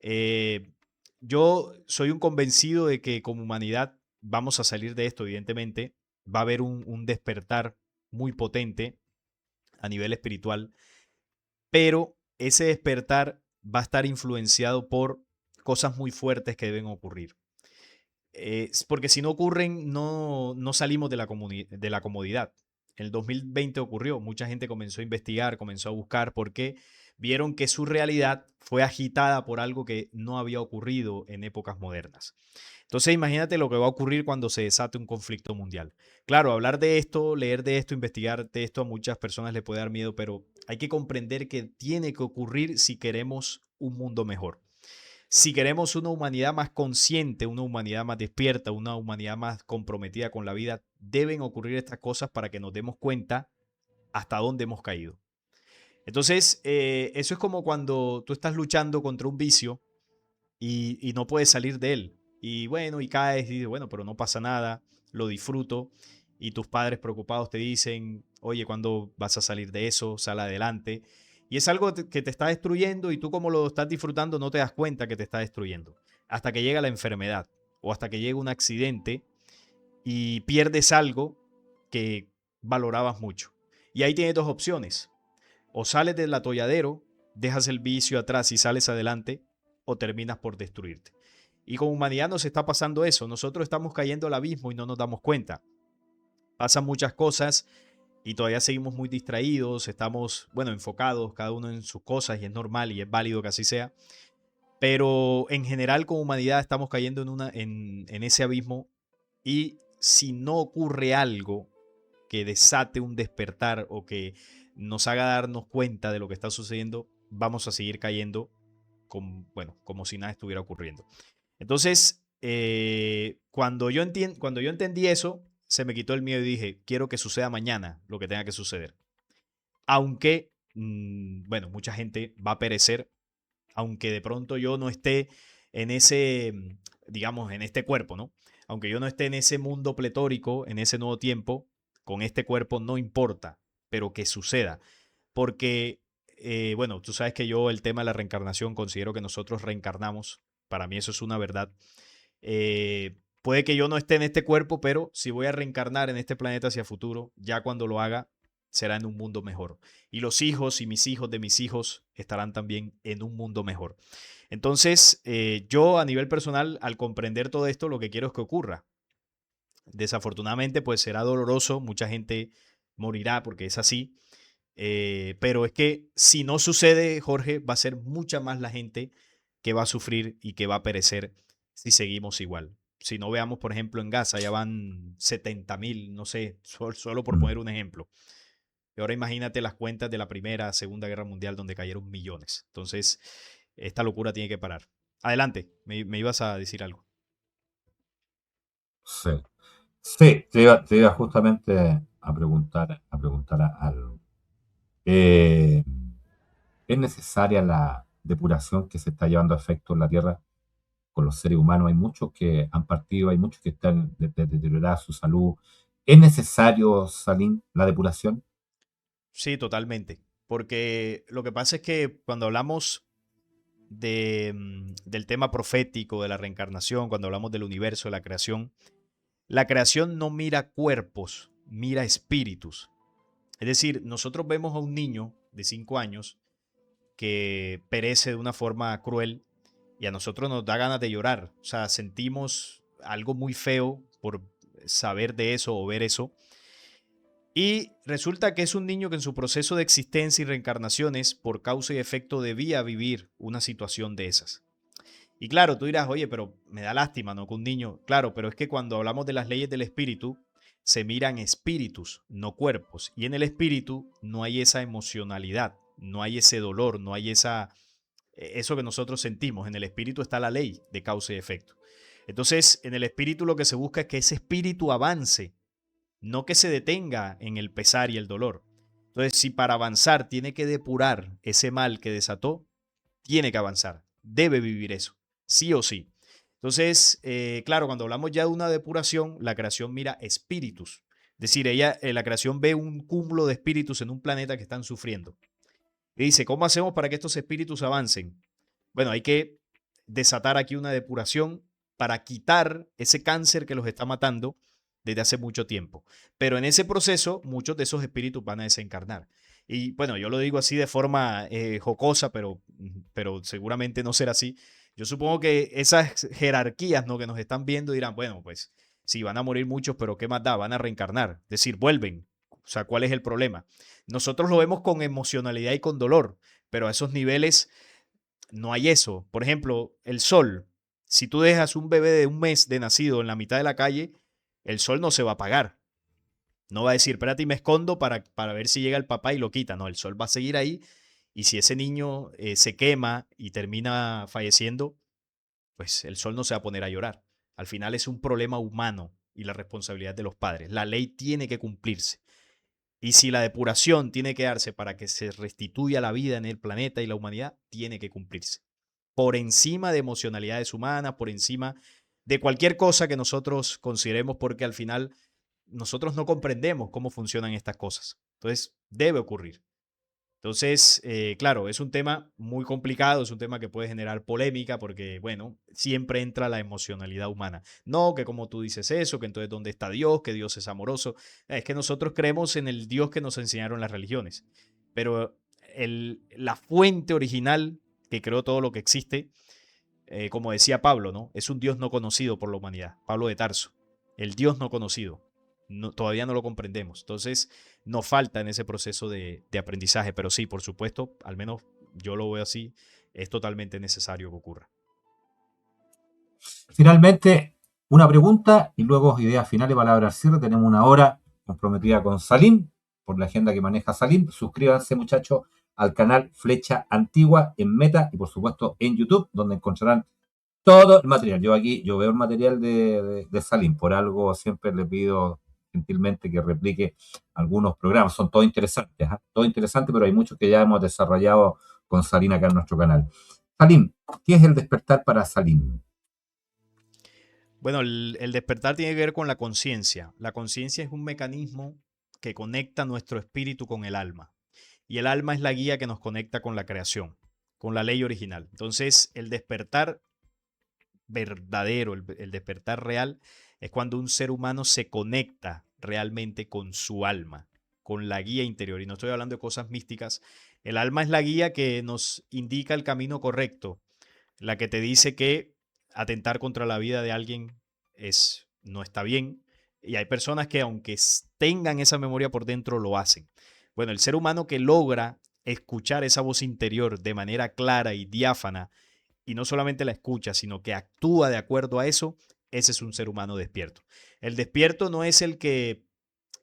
Speaker 2: Eh, yo soy un convencido de que como humanidad vamos a salir de esto, evidentemente, va a haber un despertar muy potente a nivel espiritual, pero ese despertar va a estar influenciado por cosas muy fuertes que deben ocurrir. Porque si no ocurren, no salimos de la comodidad. En el 2020 ocurrió, mucha gente comenzó a investigar, comenzó a buscar, porque vieron que su realidad fue agitada por algo que no había ocurrido en épocas modernas. Entonces imagínate lo que va a ocurrir cuando se desate un conflicto mundial. Claro, hablar de esto, leer de esto, investigar de esto a muchas personas le puede dar miedo, pero hay que comprender que tiene que ocurrir si queremos un mundo mejor. Si queremos una humanidad más consciente, una humanidad más despierta, una humanidad más comprometida con la vida, deben ocurrir estas cosas para que nos demos cuenta hasta dónde hemos caído. Entonces, eso es como cuando tú estás luchando contra un vicio y no puedes salir de él. Y bueno, y caes y dices, bueno, pero no pasa nada, lo disfruto. Y tus padres preocupados te dicen, oye, ¿cuándo vas a salir de eso? Sal adelante. Y es algo que te está destruyendo y tú como lo estás disfrutando no te das cuenta que te está destruyendo. Hasta que llega la enfermedad o hasta que llega un accidente y pierdes algo que valorabas mucho. Y ahí tienes dos opciones. O sales del atolladero, dejas el vicio atrás y sales adelante, o terminas por destruirte. Y como humanidad nos está pasando eso. Nosotros estamos cayendo al abismo y no nos damos cuenta. pasan muchas cosas y todavía seguimos muy distraídos, estamos, bueno, enfocados cada uno en sus cosas y es normal y es válido que así sea. Pero en general como humanidad estamos cayendo en ese abismo y si no ocurre algo que desate un despertar o que nos haga darnos cuenta de lo que está sucediendo, vamos a seguir cayendo bueno, como si nada estuviera ocurriendo. Entonces, cuando yo entendí eso, se me quitó el miedo y dije, quiero que suceda mañana lo que tenga que suceder. Aunque, bueno, mucha gente va a perecer, aunque de pronto yo no esté en ese, digamos, en este cuerpo, ¿no? Aunque yo no esté en ese mundo pletórico, en ese nuevo tiempo, con este cuerpo no importa, pero que suceda. Porque, bueno, tú sabes que yo el tema de la reencarnación considero que nosotros reencarnamos. Para mí eso es una verdad. Puede que yo no esté en este cuerpo, pero si voy a reencarnar en este planeta hacia futuro, ya cuando lo haga, será en un mundo mejor. Y los hijos y mis hijos de mis hijos estarán también en un mundo mejor. Entonces, yo a nivel personal, al comprender todo esto, lo que quiero es que ocurra. Desafortunadamente, pues será doloroso, mucha gente morirá porque es así, pero es que si no sucede, Jorge, va a ser mucha más la gente que va a sufrir y que va a perecer si seguimos igual. Si no veamos, por ejemplo, en Gaza ya van 70.000, no sé, solo por
Speaker 1: Mm.
Speaker 2: poner un ejemplo. Y ahora imagínate las cuentas de la Primera, Segunda Guerra Mundial donde cayeron millones. Entonces, esta locura tiene que parar. Adelante, me ibas a decir algo.
Speaker 1: Sí, sí, te iba justamente a preguntar algo. Eh, ¿Es necesaria la depuración que se está llevando a efecto en la Tierra con los seres humanos? Hay muchos que han partido, hay muchos que están deteriorada su salud. ¿Es necesario, Salim, la depuración?
Speaker 2: Sí, totalmente. Porque lo que pasa es que cuando hablamos del tema profético, de la reencarnación, cuando hablamos del universo, de la creación no mira cuerpos, mira espíritus. Es decir, nosotros vemos a un niño de 5 años que perece de una forma cruel y a nosotros nos da ganas de llorar. O sea, sentimos algo muy feo por saber de eso o ver eso. Y resulta que es un niño que en su proceso de existencia y reencarnaciones, por causa y efecto, debía vivir una situación de esas. Y claro, tú dirás, oye, pero me da lástima, ¿no? Que un niño, claro, pero es que cuando hablamos de las leyes del espíritu, se miran espíritus, no cuerpos. Y en el espíritu no hay esa emocionalidad, no hay ese dolor, no hay eso que nosotros sentimos. En el espíritu está la ley de causa y efecto. Entonces, en el espíritu lo que se busca es que ese espíritu avance, no que se detenga en el pesar y el dolor. Entonces, si para avanzar tiene que depurar ese mal que desató, tiene que avanzar, debe vivir eso, sí o sí. Entonces, claro, cuando hablamos ya de una depuración, la creación mira espíritus. Es decir, la creación ve un cúmulo de espíritus en un planeta que están sufriendo. Y dice, ¿cómo hacemos para que estos espíritus avancen? Bueno, hay que desatar aquí una depuración para quitar ese cáncer que los está matando desde hace mucho tiempo. Pero en ese proceso, muchos de esos espíritus van a desencarnar. Y bueno, yo lo digo así de forma jocosa, pero seguramente no será así. Yo supongo que esas jerarquías, ¿no?, que nos están viendo dirán, bueno, pues sí, van a morir muchos, pero ¿qué más da? Van a reencarnar. Es decir, vuelven. O sea, ¿cuál es el problema? Nosotros lo vemos con emocionalidad y con dolor, pero a esos niveles no hay eso. Por ejemplo, el sol. Si tú dejas un bebé de un mes de nacido en la mitad de la calle, el sol no se va a apagar. No va a decir, espérate y me escondo para ver si llega el papá y lo quita. No, el sol va a seguir ahí. Y si ese niño se quema y termina falleciendo, pues el sol no se va a poner a llorar. Al final es un problema humano y la responsabilidad de los padres. La ley tiene que cumplirse. Y si la depuración tiene que darse para que se restituya la vida en el planeta y la humanidad, tiene que cumplirse. Por encima de emocionalidades humanas, por encima de cualquier cosa que nosotros consideremos, porque al final nosotros no comprendemos cómo funcionan estas cosas. Entonces, debe ocurrir. Entonces, claro, es un tema muy complicado, es un tema que puede generar polémica porque, bueno, siempre entra la emocionalidad humana. No, que como tú dices eso, que entonces ¿dónde está Dios? Que Dios es amoroso. Es que nosotros creemos en el Dios que nos enseñaron las religiones, pero la fuente original que creó todo lo que existe, como decía Pablo, ¿no? Es un Dios no conocido por la humanidad. Pablo de Tarso, el Dios no conocido. todavía no lo comprendemos. Entonces, nos falta en ese proceso de aprendizaje, pero sí, por supuesto, al menos yo lo veo así, es totalmente necesario que ocurra.
Speaker 1: Finalmente, una pregunta y luego ideas finales, palabras al cierre. Tenemos una hora comprometida con Salim, por la agenda que maneja Salim. Suscríbanse, muchachos, al canal Flecha Antigua en Meta y, por supuesto, en YouTube, donde encontrarán todo el material. Yo veo el material de Salim, por algo siempre le pido gentilmente que replique algunos programas. Son todos interesantes, ¿eh? Todo interesante, pero hay muchos que ya hemos desarrollado con Salim acá en nuestro canal. Salim, ¿qué es el despertar para Salim?
Speaker 2: Bueno, el despertar tiene que ver con la conciencia. La conciencia es un mecanismo que conecta nuestro espíritu con el alma. Y el alma es la guía que nos conecta con la creación, con la ley original. Entonces, el despertar verdadero, el despertar real, es cuando un ser humano se conecta realmente con su alma, con la guía interior. Y no estoy hablando de cosas místicas. El alma es la guía que nos indica el camino correcto, la que te dice que atentar contra la vida de alguien no está bien. Y hay personas que aunque tengan esa memoria por dentro, lo hacen. Bueno, el ser humano que logra escuchar esa voz interior de manera clara y diáfana, y no solamente la escucha, sino que actúa de acuerdo a eso, ese es un ser humano despierto. El despierto no es el que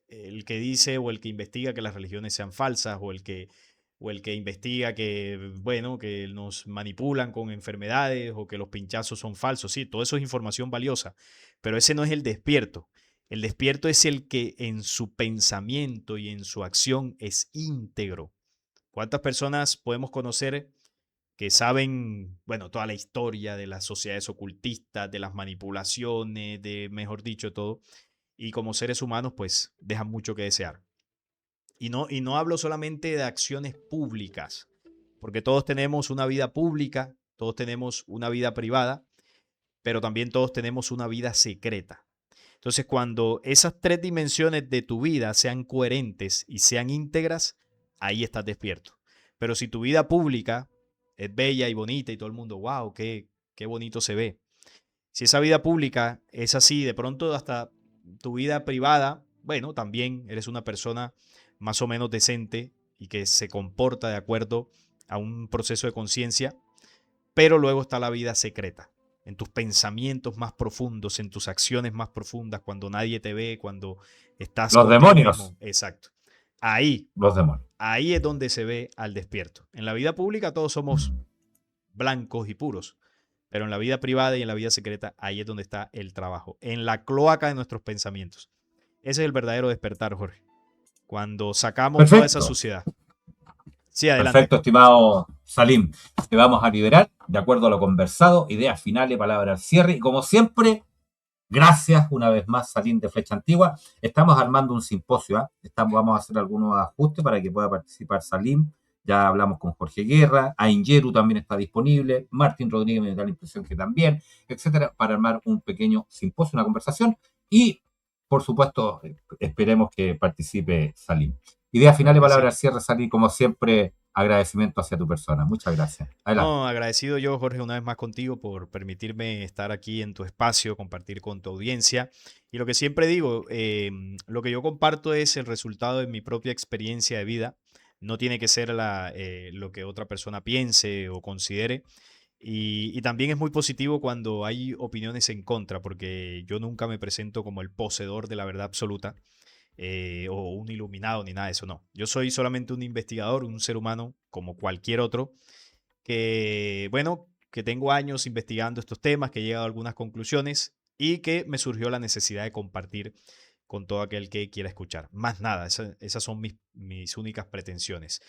Speaker 2: dice o el que investiga que las religiones sean falsas o el que investiga que, bueno, que nos manipulan con enfermedades o que los pinchazos son falsos. Sí, todo eso es información valiosa, pero ese no es el despierto. El despierto es el que en su pensamiento y en su acción es íntegro. ¿Cuántas personas podemos conocer que saben, bueno, toda la historia de las sociedades ocultistas, de las manipulaciones, de, mejor dicho, todo, y como seres humanos, pues dejan mucho que desear? Y no hablo solamente de acciones públicas, porque todos tenemos una vida pública, todos tenemos una vida privada, pero también todos tenemos una vida secreta. Entonces, cuando esas tres dimensiones de tu vida sean coherentes y sean íntegras, ahí estás despierto. Pero si tu vida pública es bella y bonita y todo el mundo, wow, qué bonito se ve. Si esa vida pública es así, de pronto hasta tu vida privada, bueno, también eres una persona más o menos decente y que se comporta de acuerdo a un proceso de conciencia, pero luego está la vida secreta, en tus pensamientos más profundos, en tus acciones más profundas, cuando nadie te ve, cuando estás
Speaker 1: Los
Speaker 2: contigo
Speaker 1: demonios.
Speaker 2: mismo. Exacto. Ahí,
Speaker 1: Los demonios.
Speaker 2: ahí es donde se ve al despierto. En la vida pública todos somos blancos y puros, pero en la vida privada y en la vida secreta, ahí es donde está el trabajo, en la cloaca de nuestros pensamientos. Ese es el verdadero despertar, Jorge, cuando sacamos toda esa
Speaker 1: Perfecto.
Speaker 2: suciedad. Sí, adelante.
Speaker 1: Perfecto, estimado Salim. Te vamos a liberar de acuerdo a lo conversado. Ideas finales, palabras al cierre. Y como siempre, gracias una vez más, Salim de Flecha Antigua. Estamos armando un simposio. Vamos a hacer algunos ajustes para que pueda participar Salim. Ya hablamos con Jorge Guerra. Aingeru también está disponible. Martín Rodríguez me da la impresión que también, etcétera, para armar un pequeño simposio, una conversación. Y, por supuesto, esperemos que participe Salim. Ideas finales,
Speaker 2: Así
Speaker 1: palabras
Speaker 2: es.
Speaker 1: al cierre, Salim. Como siempre, agradecimiento hacia tu persona. Muchas gracias. Adelante.
Speaker 2: No, agradecido yo, Jorge, una vez más contigo por permitirme estar aquí en tu espacio, compartir con tu audiencia. Y lo que siempre digo, lo que yo comparto es el resultado de mi propia experiencia de vida. No tiene que ser lo que otra persona piense o considere. Y también es muy positivo cuando hay opiniones en contra, porque yo nunca me presento como el poseedor de la verdad absoluta, o un iluminado ni nada de eso, no. Yo soy solamente un investigador, un ser humano como cualquier otro que, bueno, que tengo años investigando estos temas, que he llegado a algunas conclusiones y que me surgió la necesidad de compartir con todo aquel que quiera escuchar. Más nada, esas son mis únicas pretensiones.